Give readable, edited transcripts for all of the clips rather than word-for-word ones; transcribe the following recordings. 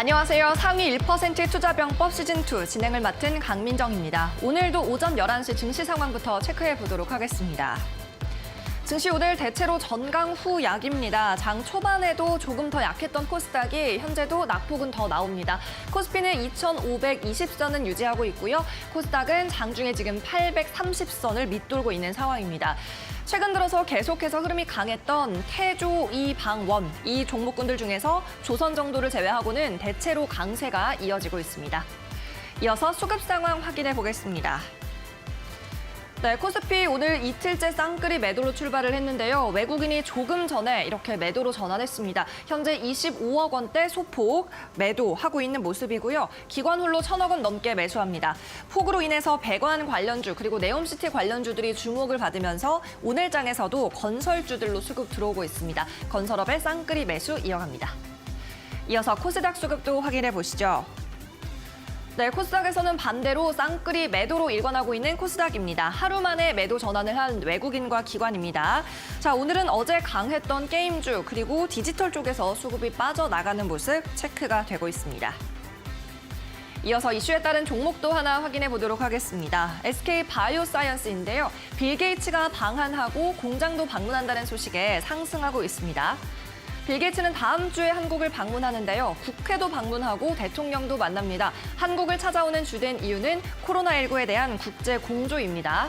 안녕하세요. 상위 1% 투자병법 시즌2 진행을 맡은 강민정입니다. 오늘도 오전 11시 증시 상황부터 체크해 보도록 하겠습니다. 증시 오늘 대체로 전강 후 약입니다. 장 초반에도 조금 더 약했던 코스닥이 현재도 낙폭은 더 나옵니다. 코스피는 2,520선은 유지하고 있고요. 코스닥은 장중에 지금 830선을 밑돌고 있는 상황입니다. 최근 들어서 계속해서 흐름이 강했던 태조, 이방원, 이 종목군들 중에서 조선 정도를 제외하고는 대체로 강세가 이어지고 있습니다. 이어서 수급 상황 확인해 보겠습니다. 네, 코스피 오늘 이틀째 쌍끌이 매도로 출발을 했는데요. 외국인이 조금 전에 이렇게 매도로 전환했습니다. 현재 25억 원대 소폭 매도하고 있는 모습이고요. 기관 홀로 1,000억 원 넘게 매수합니다. 폭으로 인해서 배관 관련주 그리고 네옴시티 관련주들이 주목을 받으면서 오늘 장에서도 건설주들로 수급 들어오고 있습니다. 건설업의 쌍끌이 매수 이어갑니다. 이어서 코스닥 수급도 확인해 보시죠. 네, 코스닥에서는 반대로 쌍끌이 매도로 일관하고 있는 코스닥입니다. 하루 만에 매도 전환을 한 외국인과 기관입니다. 자, 오늘은 어제 강했던 게임주 그리고 디지털 쪽에서 수급이 빠져나가는 모습 체크가 되고 있습니다. 이어서 이슈에 따른 종목도 하나 확인해 보도록 하겠습니다. SK 바이오사이언스인데요. 빌 게이츠가 방한하고 공장도 방문한다는 소식에 상승하고 있습니다. 빌 게이츠는 다음 주에 한국을 방문하는데요. 국회도 방문하고 대통령도 만납니다. 한국을 찾아오는 주된 이유는 코로나19에 대한 국제 공조입니다.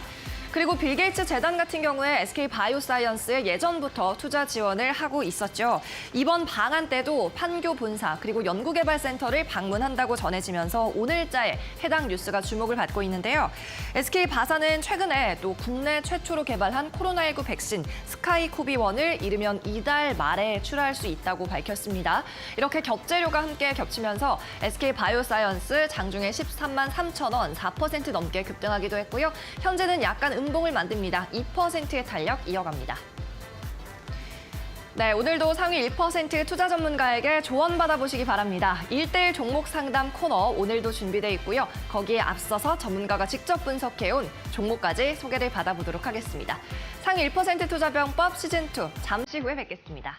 그리고 빌 게이츠 재단 같은 경우에 SK 바이오사이언스에 예전부터 투자 지원을 하고 있었죠. 이번 방한 때도 판교 본사 그리고 연구개발센터를 방문한다고 전해지면서 오늘자에 해당 뉴스가 주목을 받고 있는데요. SK 바사는 최근에 또 국내 최초로 개발한 코로나19 백신 스카이코비1을 이르면 이달 말에 출하할 수 있다고 밝혔습니다. 이렇게 겹재료가 함께 겹치면서 SK 바이오사이언스 장중에 13만 3천 원 4% 넘게 급등하기도 했고요. 현재는 약간 음봉을 만듭니다. 2%의 탄력 이어갑니다. 네, 오늘도 상위 1% 투자 전문가에게 조언 받아보시기 바랍니다. 1:1 종목 상담 코너 오늘도 준비돼 있고요. 거기에 앞서서 전문가가 직접 분석해온 종목까지 소개를 받아보도록 하겠습니다. 상위 1% 투자병법 시즌2 잠시 후에 뵙겠습니다.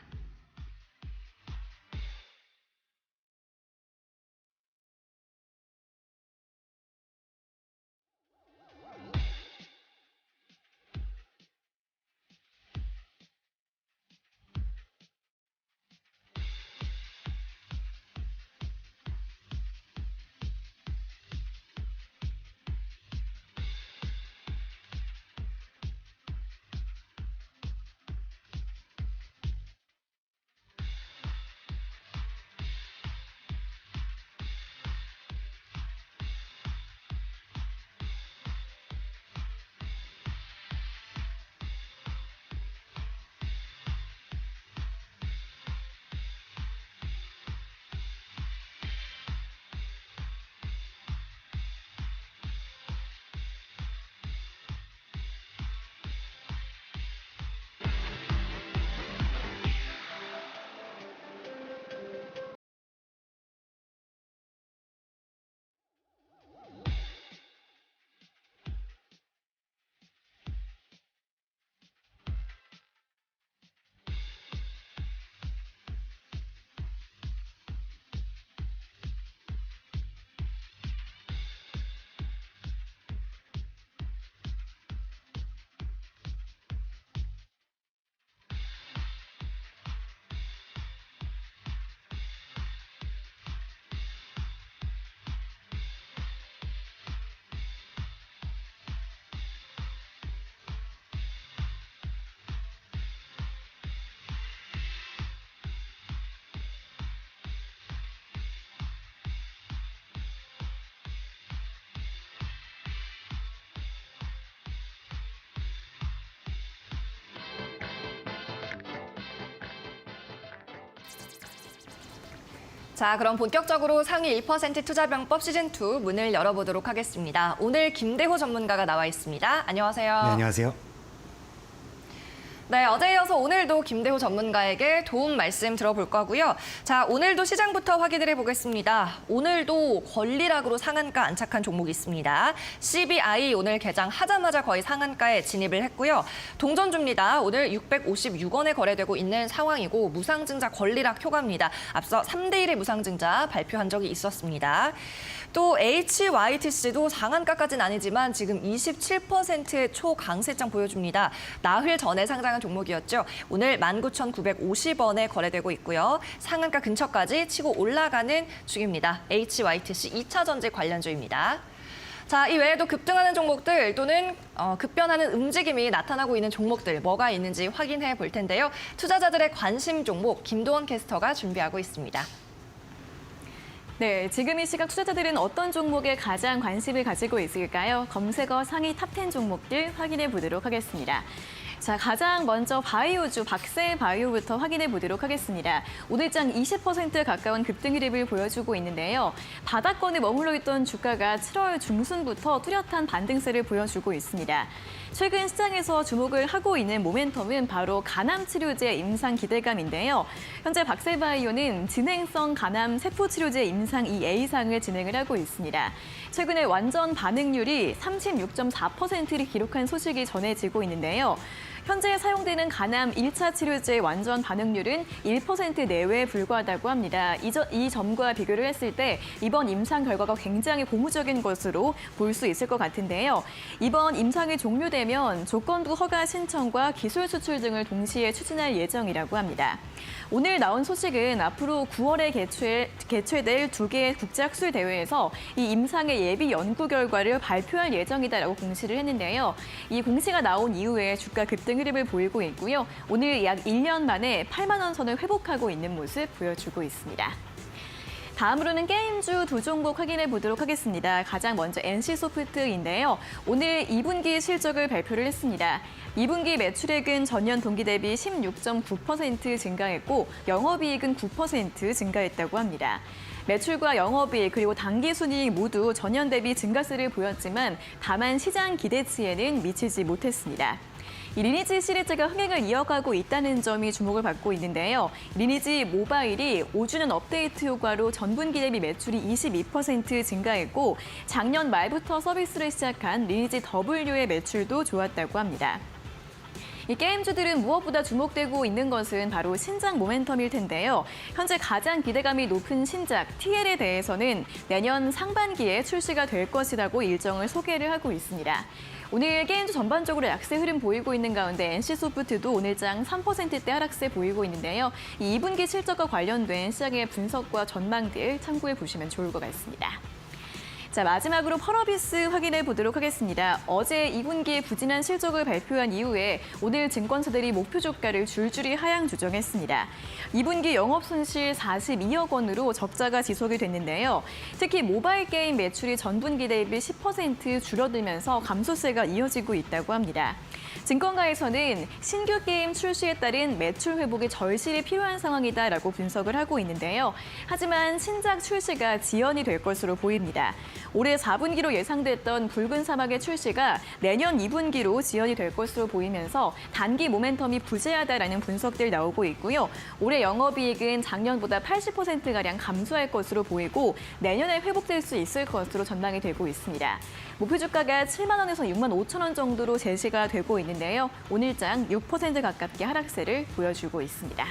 자, 그럼 본격적으로 상위 1% 투자병법 시즌2 문을 열어보도록 하겠습니다. 오늘 김대호 전문가가 나와 있습니다. 안녕하세요. 네, 안녕하세요. 네, 어제에 이어서 오늘도 김대호 전문가에게 도움 말씀 들어볼 거고요. 자, 오늘도 시장부터 확인을 해보겠습니다. 오늘도 권리락으로 상한가 안착한 종목이 있습니다. CBI 오늘 개장하자마자 거의 상한가에 진입을 했고요. 동전주입니다. 오늘 656원에 거래되고 있는 상황이고 무상증자 권리락 효과입니다. 앞서 3대1의 무상증자 발표한 적이 있었습니다. 또 HYTC도 상한가까지는 아니지만 지금 27%의 초강세장 보여줍니다. 나흘 전에 상장한 종목이었죠. 오늘 19,950원에 거래되고 있고요. 상한가 근처까지 치고 올라가는 중입니다. HYTC 2차 전지 관련주입니다. 자, 이 외에도 급등하는 종목들 또는 급변하는 움직임이 나타나고 있는 종목들 뭐가 있는지 확인해 볼 텐데요. 투자자들의 관심 종목 김도원 캐스터가 준비하고 있습니다. 네, 지금 이 시각 투자자들은 어떤 종목에 가장 관심을 가지고 있을까요? 검색어 상위 탑10 종목들 확인해 보도록 하겠습니다. 자, 가장 먼저 바이오주 박세 바이오부터 확인해 보도록 하겠습니다. 오늘장 20% 가까운 급등 흐름을 보여주고 있는데요. 바닥권에 머물러 있던 주가가 7월 중순부터 뚜렷한 반등세를 보여주고 있습니다. 최근 시장에서 주목을 하고 있는 모멘텀은 바로 간암 치료제 임상 기대감인데요. 현재 박세바이오는 진행성 간암 세포 치료제 임상 2A상을 진행을 하고 있습니다. 최근에 완전 반응률이 36.4%를 기록한 소식이 전해지고 있는데요. 현재 사용되는 간암 1차 치료제의 완전 반응률은 1% 내외에 불과하다고 합니다. 이 점과 비교를 했을 때 이번 임상 결과가 굉장히 고무적인 것으로 볼 수 있을 것 같은데요. 이번 임상이 종료되면 조건부 허가 신청과 기술 수출 등을 동시에 추진할 예정이라고 합니다. 오늘 나온 소식은 앞으로 9월에 개최될 2개의 국제학술 대회에서 이 임상의 예비 연구 결과를 발표할 예정이다라고 공시를 했는데요. 이 공시가 나온 이후에 주가 급등 흐름을 보이고 있고요. 오늘 약 1년 만에 8만 원 선을 회복하고 있는 모습 보여주고 있습니다. 다음으로는 게임주 두 종목 확인해 보도록 하겠습니다. 가장 먼저 NC소프트인데요. 오늘 2분기 실적을 발표를 했습니다. 2분기 매출액은 전년 동기 대비 16.9% 증가했고 영업이익은 9% 증가했다고 합니다. 매출과 영업이익 그리고 당기순이익 모두 전년 대비 증가세를 보였지만 다만 시장 기대치에는 미치지 못했습니다. 이 리니지 시리즈가 흥행을 이어가고 있다는 점이 주목을 받고 있는데요. 리니지 모바일이 5주년 업데이트 효과로 전분기 대비 매출이 22% 증가했고 작년 말부터 서비스를 시작한 리니지 W의 매출도 좋았다고 합니다. 이 게임주들은 무엇보다 주목되고 있는 것은 바로 신작 모멘텀일 텐데요. 현재 가장 기대감이 높은 신작 TL에 대해서는 내년 상반기에 출시가 될 것이라고 일정을 소개를 하고 있습니다. 오늘 게임주 전반적으로 약세 흐름 보이고 있는 가운데 NC소프트도 오늘장 3%대 하락세 보이고 있는데요. 이 2분기 실적과 관련된 시장의 분석과 전망들 참고해 보시면 좋을 것 같습니다. 자, 마지막으로 펄어비스 확인해 보도록 하겠습니다. 어제 2분기에 부진한 실적을 발표한 이후에 오늘 증권사들이 목표 주가를 줄줄이 하향 조정했습니다. 2분기 영업 손실 42억 원으로 적자가 지속이 됐는데요. 특히 모바일 게임 매출이 전분기 대비 10% 줄어들면서 감소세가 이어지고 있다고 합니다. 증권가에서는 신규 게임 출시에 따른 매출 회복이 절실히 필요한 상황이다라고 분석을 하고 있는데요. 하지만 신작 출시가 지연이 될 것으로 보입니다. 올해 4분기로 예상됐던 붉은 사막의 출시가 내년 2분기로 지연이 될 것으로 보이면서 단기 모멘텀이 부재하다라는 분석들 나오고 있고요. 올해 영업이익은 작년보다 80%가량 감소할 것으로 보이고 내년에 회복될 수 있을 것으로 전망이 되고 있습니다. 목표 주가가 7만 원에서 6만 5천 원 정도로 제시가 되고 있는데요. 오늘장 6% 가깝게 하락세를 보여주고 있습니다.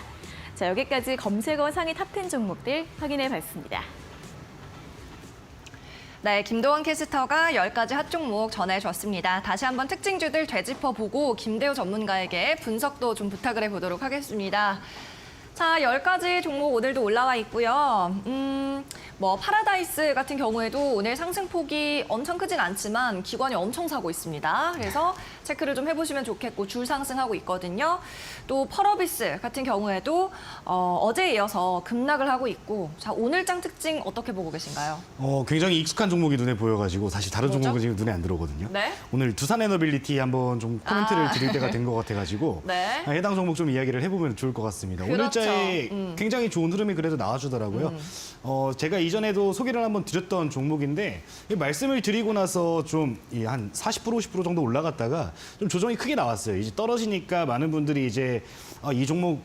자, 여기까지 검색어 상위 탑10 종목들 확인해 봤습니다. 네, 김도원 캐스터가 10가지 핫 종목 전해줬습니다. 다시 한번 특징주들 되짚어보고 김대호 전문가에게 분석도 좀 부탁을 해보도록 하겠습니다. 자, 10가지 종목 오늘도 올라와 있고요. 파라다이스 같은 경우에도 오늘 상승폭이 엄청 크진 않지만 기관이 엄청 사고 있습니다. 그래서 체크를 좀 해보시면 좋겠고 줄 상승하고 있거든요. 또 펄어비스 같은 경우에도 어제에 이어서 급락을 하고 있고 자, 오늘장 특징 어떻게 보고 계신가요? 굉장히 익숙한 종목이 눈에 보여가지고 사실 다른 뭐죠? 종목은 지금 눈에 안 들어오거든요. 네. 오늘 두산에너빌리티 한번 좀 코멘트를 드릴 때가 된 것 같아가지고 네. 해당 종목 좀 이야기를 해보면 좋을 것 같습니다. 그렇죠. 오늘자에 굉장히 좋은 흐름이 그래도 나와주더라고요. 제가 이전에도 소개를 한번 드렸던 종목인데 이 말씀을 드리고 나서 좀 한 40% 50% 정도 올라갔다가 좀 조정이 크게 나왔어요. 이제 떨어지니까 많은 분들이 이제 이 종목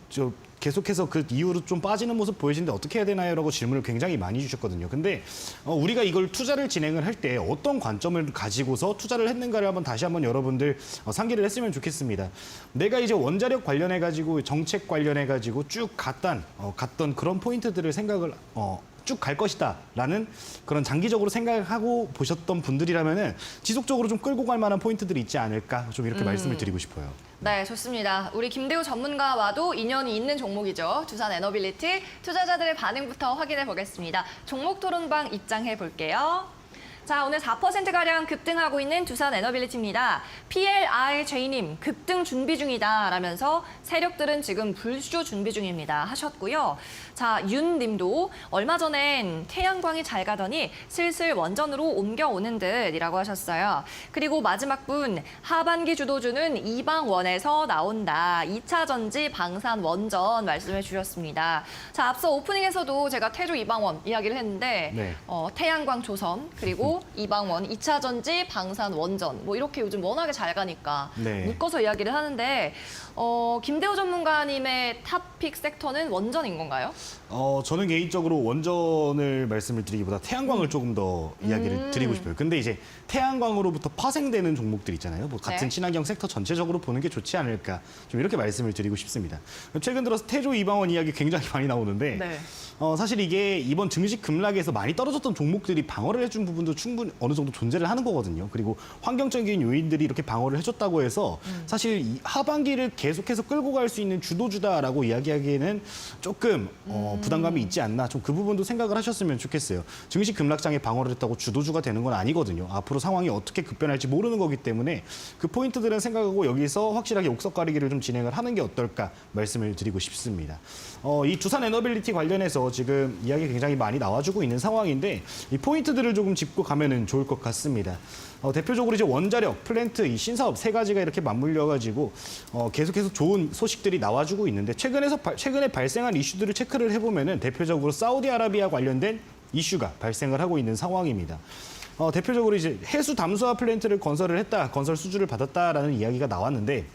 계속해서 그 이후로 좀 빠지는 모습 보여지는데 어떻게 해야 되나요? 라고 질문을 굉장히 많이 주셨거든요. 근데 우리가 이걸 투자를 진행을 할 때 어떤 관점을 가지고서 투자를 했는가를 다시 한번 여러분들 상기를 했으면 좋겠습니다. 내가 이제 원자력 관련해가지고 정책 관련해가지고 쭉 갔던 그런 포인트들을 생각을 쭉 갈 것이다라는 그런 장기적으로 생각하고 보셨던 분들이라면은 지속적으로 좀 끌고 갈 만한 포인트들이 있지 않을까 좀 이렇게 말씀을 드리고 싶어요. 네, 좋습니다. 우리 김대우 전문가와도 인연이 있는 종목이죠. 두산 에너빌리티 투자자들의 반응부터 확인해 보겠습니다. 종목 토론방 입장해 볼게요. 자, 오늘 4%가량 급등하고 있는 두산 에너빌리티입니다. PLRJ님, 급등 준비 중이다 라면서 세력들은 지금 불쇼 준비 중입니다 하셨고요. 자, 윤님도 얼마 전엔 태양광이 잘 가더니 슬슬 원전으로 옮겨오는 듯이라고 하셨어요. 그리고 마지막 분, 하반기 주도주는 이방원에서 나온다. 2차 전지 방산 원전 말씀해 주셨습니다. 자, 앞서 오프닝에서도 제가 태조 이방원 이야기를 했는데 네. 태양광 조선 그리고 이방원, 2차 전지, 방산, 원전 뭐 이렇게 요즘 워낙에 잘 가니까 네. 묶어서 이야기를 하는데 김대호 전문가님의 탑픽 섹터는 원전인 건가요? 저는 개인적으로 원전을 말씀을 드리기보다 태양광을 조금 더 이야기를 드리고 싶어요. 근데 이제 태양광으로부터 파생되는 종목들 있잖아요. 뭐 같은 네. 친환경 섹터 전체적으로 보는 게 좋지 않을까 좀 이렇게 말씀을 드리고 싶습니다. 최근 들어서 태조 이방원 이야기 굉장히 많이 나오는데 네. 사실 이게 이번 증시 급락에서 많이 떨어졌던 종목들이 방어를 해준 부분도 충분히 어느 정도 존재를 하는 거거든요. 그리고 환경적인 요인들이 이렇게 방어를 해줬다고 해서 사실 이 하반기를 계속해서 끌고 갈 수 있는 주도주다라고 이야기하기에는 조금 부담감이 있지 않나 좀 그 부분도 생각을 하셨으면 좋겠어요. 증시 급락장에 방어를 했다고 주도주가 되는 건 아니거든요. 앞으로 상황이 어떻게 급변할지 모르는 거기 때문에 그 포인트들은 생각하고 여기서 확실하게 옥석 가리기를 좀 진행을 하는 게 어떨까 말씀을 드리고 싶습니다. 이 두산 에너빌리티 관련해서 지금 이야기 굉장히 많이 나와주고 있는 상황인데 이 포인트들을 조금 짚고 가면은 좋을 것 같습니다. 대표적으로 이제 원자력, 플랜트, 이 신사업 세 가지가 이렇게 맞물려가지고 계속해서 좋은 소식들이 나와주고 있는데 최근에 발생한 이슈들을 체크를 해보면은 대표적으로 사우디아라비아 관련된 이슈가 발생을 하고 있는 상황입니다. 대표적으로 이제 해수 담수화 플랜트를 건설을 했다, 건설 수주를 받았다라는 이야기가 나왔는데.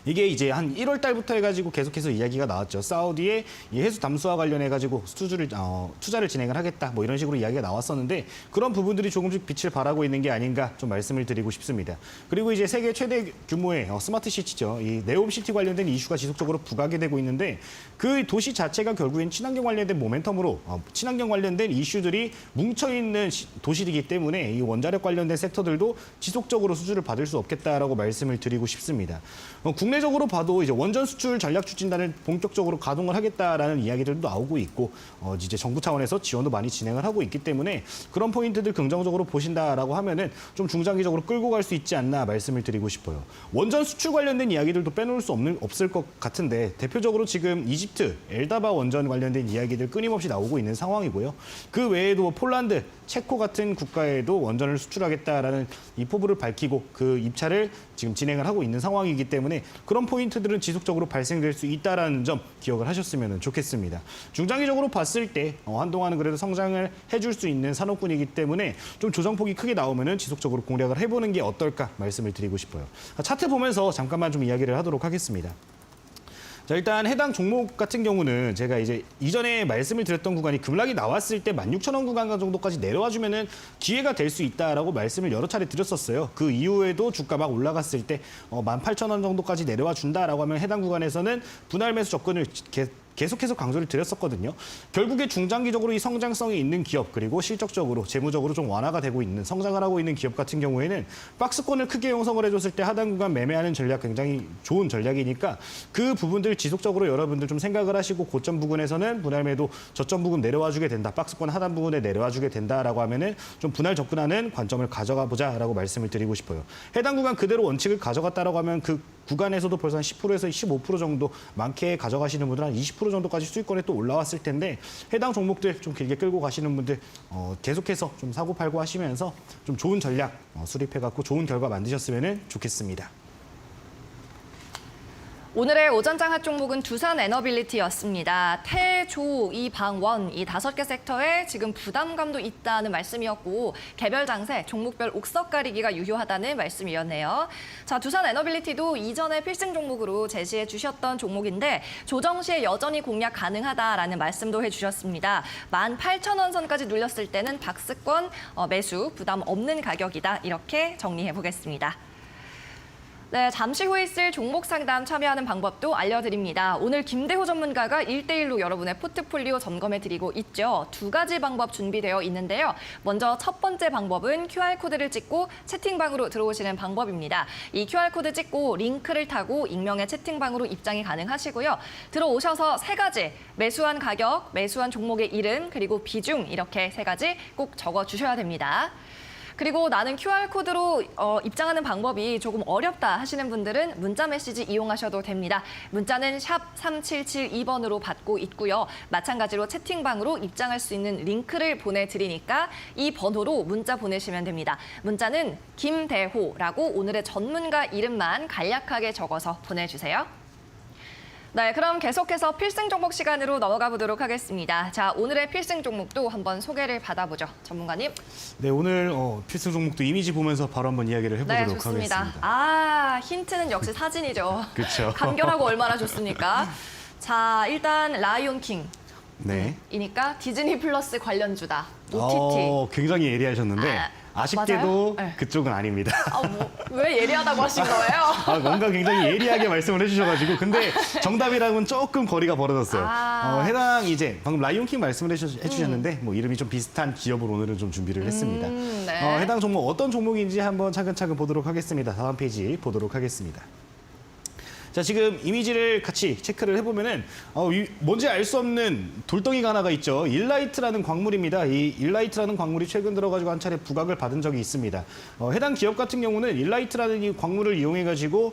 이게 이제 한 1월 달부터 해가지고 계속해서 이야기가 나왔죠. 사우디의 이 해수 담수화 관련해가지고 투자를 진행을 하겠다. 뭐 이런 식으로 이야기가 나왔었는데 그런 부분들이 조금씩 빛을 발하고 있는 게 아닌가 좀 말씀을 드리고 싶습니다. 그리고 이제 세계 최대 규모의 스마트 시티죠. 이 네옴시티 관련된 이슈가 지속적으로 부각이 되고 있는데 그 도시 자체가 결국엔 친환경 관련된 모멘텀으로 친환경 관련된 이슈들이 뭉쳐있는 도시이기 때문에 이 원자력 관련된 섹터들도 지속적으로 수주를 받을 수 없겠다라고 말씀을 드리고 싶습니다. 국내적으로 봐도 이제 원전 수출 전략 추진단을 본격적으로 가동을 하겠다라는 이야기들도 나오고 있고 이제 정부 차원에서 지원도 많이 진행을 하고 있기 때문에 그런 포인트들 긍정적으로 보신다라고 하면은 좀 중장기적으로 끌고 갈 수 있지 않나 말씀을 드리고 싶어요. 원전 수출 관련된 이야기들도 빼놓을 수 없을 것 같은데 대표적으로 지금 이집트 엘다바 원전 관련된 이야기들 끊임없이 나오고 있는 상황이고요. 그 외에도 폴란드, 체코 같은 국가에도 원전을 수출하겠다라는 이 포부를 밝히고 그 입찰을 지금 진행을 하고 있는 상황이기 때문에 그런 포인트들은 지속적으로 발생될 수 있다는 점 기억을 하셨으면 좋겠습니다. 중장기적으로 봤을 때 한동안은 그래도 성장을 해줄 수 있는 산업군이기 때문에 좀 조정폭이 크게 나오면은 지속적으로 공략을 해보는 게 어떨까 말씀을 드리고 싶어요. 차트 보면서 잠깐만 좀 이야기를 하도록 하겠습니다. 자, 일단 해당 종목 같은 경우는 제가 이제 이전에 말씀을 드렸던 구간이 급락이 나왔을 때 16,000원 구간 정도까지 내려와 주면은 기회가 될 수 있다라고 말씀을 여러 차례 드렸었어요. 그 이후에도 주가 막 올라갔을 때 18,000원 정도까지 내려와 준다라고 하면 해당 구간에서는 분할 매수 접근을 계속해서 강조를 드렸었거든요. 결국에 중장기적으로 이 성장성이 있는 기업 그리고 실적적으로 재무적으로 좀 완화가 되고 있는 성장을 하고 있는 기업 같은 경우에는 박스권을 크게 형성을 해줬을 때 하단 구간 매매하는 전략 굉장히 좋은 전략이니까 그 부분들 지속적으로 여러분들 좀 생각을 하시고 고점 부근에서는 분할 매도 저점 부근 내려와 주게 된다. 박스권 하단 부분에 내려와 주게 된다라고 하면은 좀 분할 접근하는 관점을 가져가 보자라고 말씀을 드리고 싶어요. 해당 구간 그대로 원칙을 가져갔다라고 하면 그 구간에서도 벌써 한 10%에서 15% 정도 많게 가져가시는 분들은 한 20% 정도까지 수익권에 또 올라왔을 텐데 해당 종목들 좀 길게 끌고 가시는 분들 계속해서 좀 사고 팔고 하시면서 좀 좋은 전략 수립해갖고 좋은 결과 만드셨으면 좋겠습니다. 오늘의 오전장 핫 종목은 두산 에너빌리티였습니다. 태, 조, 이, 방, 원, 이 5개 섹터에 지금 부담감도 있다는 말씀이었고 개별 장세, 종목별 옥석 가리기가 유효하다는 말씀이었네요. 자, 두산 에너빌리티도 이전에 필승 종목으로 제시해 주셨던 종목인데 조정 시에 여전히 공략 가능하다라는 말씀도 해주셨습니다. 18,000원 선까지 눌렸을 때는 박스권 매수 부담 없는 가격이다. 이렇게 정리해 보겠습니다. 네, 잠시 후에 있을 종목 상담 참여하는 방법도 알려드립니다. 오늘 김대호 전문가가 1대1로 여러분의 포트폴리오 점검해드리고 있죠. 2가지 방법 준비되어 있는데요. 먼저 첫 번째 방법은 QR코드를 찍고 채팅방으로 들어오시는 방법입니다. 이 QR코드 찍고 링크를 타고 익명의 채팅방으로 입장이 가능하시고요. 들어오셔서 3가지, 매수한 가격, 매수한 종목의 이름, 그리고 비중 이렇게 3가지 꼭 적어주셔야 됩니다. 그리고 나는 QR코드로 입장하는 방법이 조금 어렵다 하시는 분들은 문자 메시지 이용하셔도 됩니다. 문자는 샵 3772번으로 받고 있고요. 마찬가지로 채팅방으로 입장할 수 있는 링크를 보내드리니까 이 번호로 문자 보내시면 됩니다. 문자는 김대호라고 오늘의 전문가 이름만 간략하게 적어서 보내주세요. 네, 그럼 계속해서 필승 종목 시간으로 넘어가 보도록 하겠습니다. 자, 오늘의 필승 종목도 한번 소개를 받아보죠. 전문가님. 네, 오늘 필승 종목도 이미지 보면서 바로 한번 이야기를 해보도록 네, 좋습니다. 하겠습니다. 아, 힌트는 역시 사진이죠. 그렇죠. 간결하고 얼마나 좋습니까? 자, 일단 라이온킹. 네. 이니까 디즈니 플러스 관련주다. OTT. 굉장히 예리하셨는데 아쉽게도 맞아요? 네. 그쪽은 아닙니다. 왜 예리하다고 하신 거예요? 뭔가 굉장히 예리하게 말씀을 해주셔가지고 근데 정답이랑은 조금 거리가 벌어졌어요. 해당 이제 방금 라이온킹 말씀을 해주셨는데 뭐 이름이 좀 비슷한 기업으로 오늘은 좀 준비를 했습니다. 네. 해당 종목 어떤 종목인지 한번 차근차근 보도록 하겠습니다. 다음 페이지 보도록 하겠습니다. 자, 지금 이미지를 같이 체크를 해보면은 뭔지 알 수 없는 돌덩이가 하나가 있죠. 일라이트라는 광물입니다. 이 일라이트라는 광물이 최근 들어가지고 한 차례 부각을 받은 적이 있습니다. 해당 기업 같은 경우는 일라이트라는 이 광물을 이용해가지고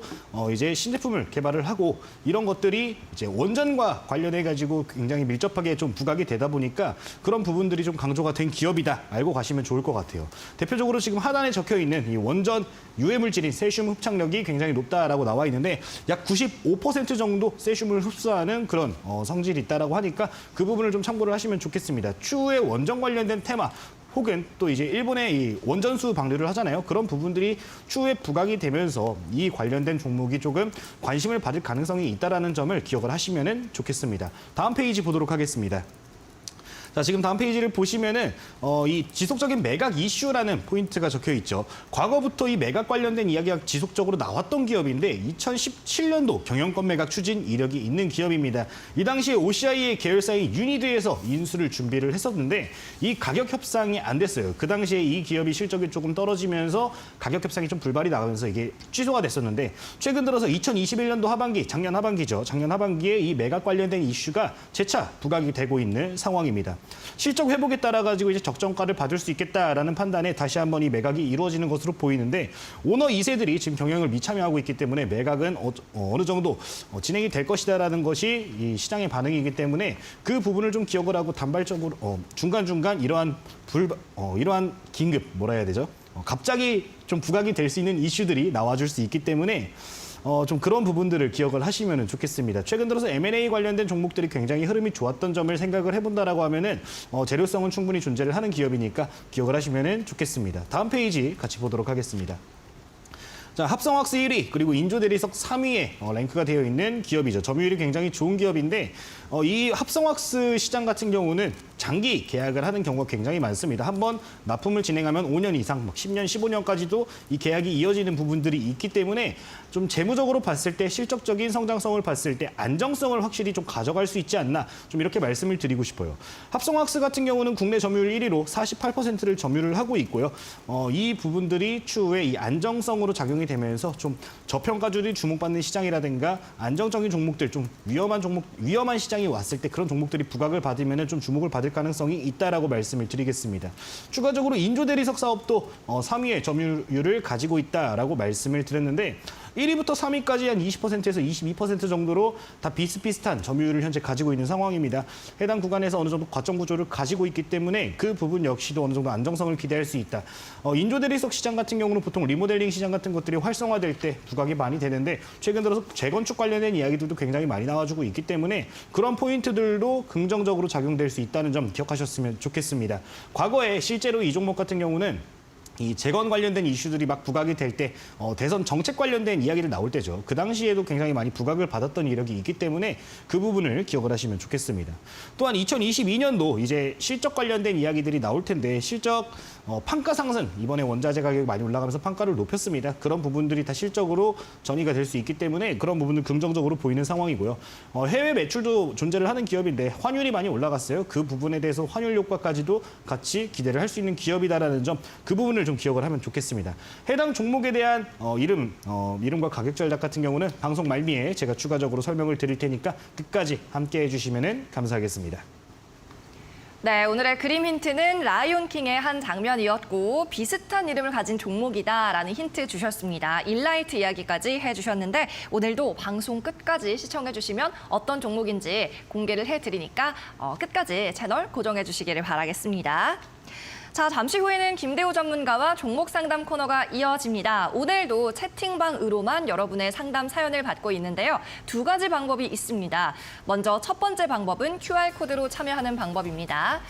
이제 신제품을 개발을 하고 이런 것들이 이제 원전과 관련해가지고 굉장히 밀접하게 좀 부각이 되다 보니까 그런 부분들이 좀 강조가 된 기업이다. 알고 가시면 좋을 것 같아요. 대표적으로 지금 하단에 적혀 있는 이 원전 유해 물질인 세슘 흡착력이 굉장히 높다라고 나와 있는데 약 95% 정도 세슘을 흡수하는 그런 성질이 있다라고 하니까 그 부분을 좀 참고를 하시면 좋겠습니다. 추후에 원전 관련된 테마 혹은 또 이제 일본의 이 원전수 방류를 하잖아요. 그런 부분들이 추후에 부각이 되면서 이 관련된 종목이 조금 관심을 받을 가능성이 있다라는 점을 기억을 하시면 좋겠습니다. 다음 페이지 보도록 하겠습니다. 자, 지금 다음 페이지를 보시면은 이 지속적인 매각 이슈라는 포인트가 적혀 있죠. 과거부터 이 매각 관련된 이야기가 지속적으로 나왔던 기업인데 2017년도 경영권 매각 추진 이력이 있는 기업입니다. 이 당시에 OCI의 계열사인 유니드에서 인수를 준비를 했었는데 이 가격 협상이 안 됐어요. 그 당시에 이 기업이 실적이 조금 떨어지면서 가격 협상이 좀 불발이 나가면서 이게 취소가 됐었는데 최근 들어서 2021년도 하반기, 작년 하반기죠. 작년 하반기에 이 매각 관련된 이슈가 재차 부각이 되고 있는 상황입니다. 실적 회복에 따라 가지고 이제 적정가를 받을 수 있겠다라는 판단에 다시 한번 이 매각이 이루어지는 것으로 보이는데 오너 2세들이 지금 경영을 미참여하고 있기 때문에 매각은 어느 정도 진행이 될 것이다라는 것이 이 시장의 반응이기 때문에 그 부분을 좀 기억을 하고 단발적으로 중간중간 이러한 긴급 뭐라 해야 되죠? 갑자기 좀 부각이 될 수 있는 이슈들이 나와줄 수 있기 때문에 좀 그런 부분들을 기억을 하시면 좋겠습니다. 최근 들어서 M&A 관련된 종목들이 굉장히 흐름이 좋았던 점을 생각을 해본다라고 하면은 재료성은 충분히 존재를 하는 기업이니까 기억을 하시면 좋겠습니다. 다음 페이지 같이 보도록 하겠습니다. 자, 합성왁스 1위 그리고 인조대리석 3위에 랭크가 되어 있는 기업이죠. 점유율이 굉장히 좋은 기업인데 이 합성왁스 시장 같은 경우는 장기 계약을 하는 경우가 굉장히 많습니다. 한번 납품을 진행하면 5년 이상, 막 10년, 15년까지도 이 계약이 이어지는 부분들이 있기 때문에 좀 재무적으로 봤을 때 실적적인 성장성을 봤을 때 안정성을 확실히 좀 가져갈 수 있지 않나 좀 이렇게 말씀을 드리고 싶어요. 합성왁스 같은 경우는 국내 점유율 1위로 48%를 점유를 하고 있고요. 이 부분들이 추후에 이 안정성으로 작용이 되면서 좀 저평가주들이 주목받는 시장이라든가 안정적인 종목들, 좀 위험한 시장이 왔을 때 그런 종목들이 부각을 받으면 좀 주목을 받을 가능성이 있다라고 말씀을 드리겠습니다. 추가적으로 인조대리석 사업도 3위의 점유율을 가지고 있다라고 말씀을 드렸는데 1위부터 3위까지 한 20%에서 22% 정도로 다 비슷비슷한 점유율을 현재 가지고 있는 상황입니다. 해당 구간에서 어느 정도 과점 구조를 가지고 있기 때문에 그 부분 역시도 어느 정도 안정성을 기대할 수 있다. 인조 대리석 시장 같은 경우는 보통 리모델링 시장 같은 것들이 활성화될 때 부각이 많이 되는데 최근 들어서 재건축 관련된 이야기들도 굉장히 많이 나와주고 있기 때문에 그런 포인트들도 긍정적으로 작용될 수 있다는 점 기억하셨으면 좋겠습니다. 과거에 실제로 이 종목 같은 경우는 이 재건 관련된 이슈들이 막 부각이 될 때 대선 정책 관련된 이야기를 나올 때죠. 그 당시에도 굉장히 많이 부각을 받았던 이력이 있기 때문에 그 부분을 기억을 하시면 좋겠습니다. 또한 2022년도 이제 실적 관련된 이야기들이 나올 텐데 실적 판가 상승, 이번에 원자재 가격이 많이 올라가면서 판가를 높였습니다. 그런 부분들이 다 실적으로 전이가 될 수 있기 때문에 그런 부분은 긍정적으로 보이는 상황이고요. 해외 매출도 존재를 하는 기업인데 환율이 많이 올라갔어요. 그 부분에 대해서 환율 효과까지도 같이 기대를 할 수 있는 기업이다라는 점, 그 부분을 좀 기억을 하면 좋겠습니다. 해당 종목에 대한 이름과 가격 전략 같은 경우는 방송 말미에 제가 추가적으로 설명을 드릴 테니까 끝까지 함께 해주시면 감사하겠습니다. 네, 오늘의 그림 힌트는 라이온킹의 한 장면이었고 비슷한 이름을 가진 종목이다라는 힌트 주셨습니다. 일라이트 이야기까지 해주셨는데 오늘도 방송 끝까지 시청해주시면 어떤 종목인지 공개를 해드리니까 끝까지 채널 고정해주시기를 바라겠습니다. 자, 잠시 후에는 김대호 전문가와 종목 상담 코너가 이어집니다. 오늘도 채팅방으로만 여러분의 상담 사연을 받고 있는데요. 두 가지 방법이 있습니다. 먼저 첫 번째 방법은 QR코드로 참여하는 방법입니다.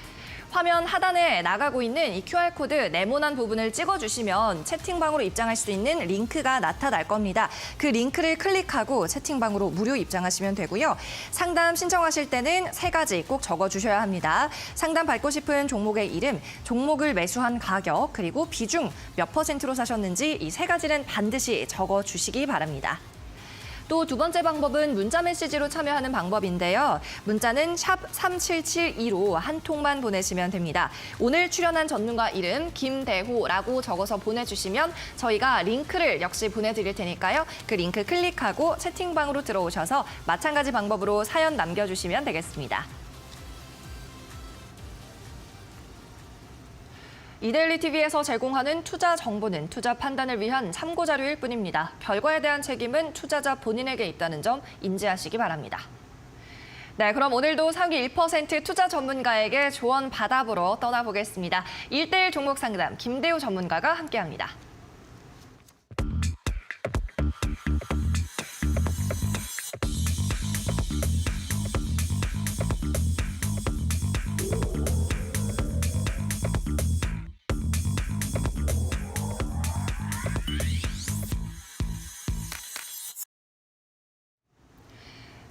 화면 하단에 나가고 있는 이 QR코드 네모난 부분을 찍어주시면 채팅방으로 입장할 수 있는 링크가 나타날 겁니다. 그 링크를 클릭하고 채팅방으로 무료 입장하시면 되고요. 상담 신청하실 때는 세 가지 꼭 적어주셔야 합니다. 상담 받고 싶은 종목의 이름, 종목을 매수한 가격, 그리고 비중 몇 %로 사셨는지 이 세 가지는 반드시 적어주시기 바랍니다. 또 두 번째 방법은 문자 메시지로 참여하는 방법인데요. 문자는 샵 3772로 한 통만 보내시면 됩니다. 오늘 출연한 전문가 이름 김대호라고 적어서 보내주시면 저희가 링크를 역시 보내드릴 테니까요. 그 링크 클릭하고 채팅방으로 들어오셔서 마찬가지 방법으로 사연 남겨주시면 되겠습니다. 이데일리 TV에서 제공하는 투자 정보는 투자 판단을 위한 참고 자료일 뿐입니다. 결과에 대한 책임은 투자자 본인에게 있다는 점 인지하시기 바랍니다. 네, 그럼 오늘도 상위 1% 투자 전문가에게 조언 받아보러 떠나보겠습니다. 1:1 종목 상담 김대호 전문가가 함께합니다.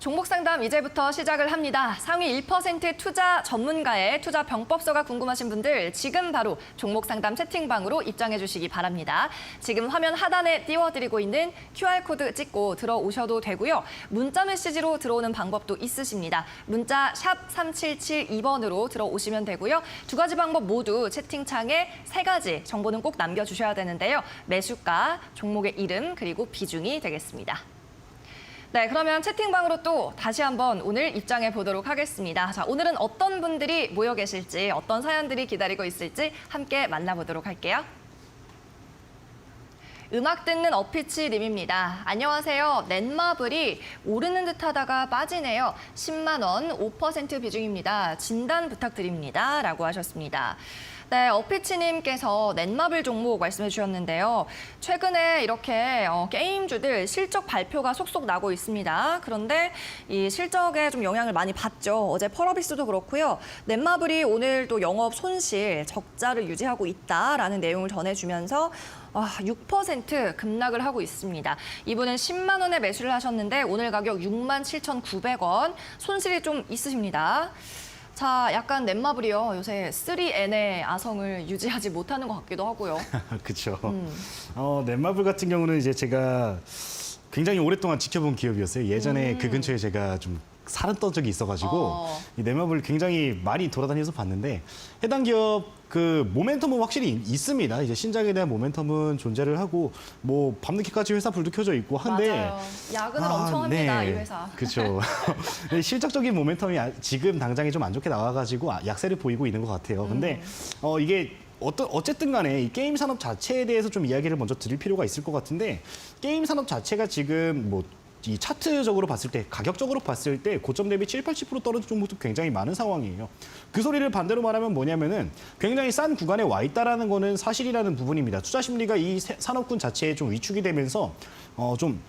종목 상담 이제부터 시작을 합니다. 상위 1% 투자 전문가의 투자 병법서가 궁금하신 분들 지금 바로 종목 상담 채팅방으로 입장해 주시기 바랍니다. 지금 화면 하단에 띄워드리고 있는 QR코드 찍고 들어오셔도 되고요. 문자 메시지로 들어오는 방법도 있으십니다. 문자 샵 3772번으로 들어오시면 되고요. 두 가지 방법 모두 채팅창에 세 가지 정보는 꼭 남겨주셔야 되는데요. 매수가, 종목의 이름, 그리고 비중이 되겠습니다. 네, 그러면 채팅방으로 또 다시 한번 오늘 입장해 보도록 하겠습니다. 자, 오늘은 어떤 분들이 모여 계실지, 어떤 사연들이 기다리고 있을지 함께 만나보도록 할게요. 음악 듣는 어피치 님입니다. 안녕하세요. 넷마블이 오르는 듯 하다가 빠지네요. 10만 원, 5% 비중입니다. 진단 부탁드립니다. 라고 하셨습니다. 네, 어피치님께서 넷마블 종목 말씀해 주셨는데요. 최근에 이렇게 게임주들 실적 발표가 속속 나고 있습니다. 그런데 이 실적에 좀 영향을 많이 받죠. 어제 펄어비스도 그렇고요. 넷마블이 오늘 또 영업 손실, 적자를 유지하고 있다라는 내용을 전해주면서 6% 급락을 하고 있습니다. 이분은 10만 원에 매수를 하셨는데 오늘 가격 67,900원, 손실이 좀 있으십니다. 자, 약간 넷마블이요. 요새 3N의 아성을 유지하지 못하는 것 같기도 하고요. 그렇죠. 넷마블 같은 경우는 이제 제가 굉장히 오랫동안 지켜본 기업이었어요. 예전에 그 근처에 제가 좀 살았던 적이 있어가지고 이 넷마블 굉장히 많이 돌아다녀서 봤는데 해당 기업 그 모멘텀은 확실히 있습니다. 이제 신작에 대한 모멘텀은 존재를 하고 뭐 밤늦게까지 회사 불도 켜져 있고 한데 맞아요. 야근을 엄청 합니다, 이 회사. 그렇죠. 실적적인 모멘텀이 지금 당장에 좀 안 좋게 나와가지고 약세를 보이고 있는 것 같아요. 근데 이게 어쨌든 간에 이 게임 산업 자체에 대해서 좀 이야기를 먼저 드릴 필요가 있을 것 같은데 게임 산업 자체가 지금 뭐 이 차트적으로 봤을 때, 가격적으로 봤을 때 고점 대비 7, 80% 떨어진 종목도 굉장히 많은 상황이에요. 그 소리를 반대로 말하면 뭐냐면은 굉장히 싼 구간에 와 있다라는 거는 사실이라는 부분입니다. 투자 심리가 이 산업군 자체에 좀 위축이 되면서 좀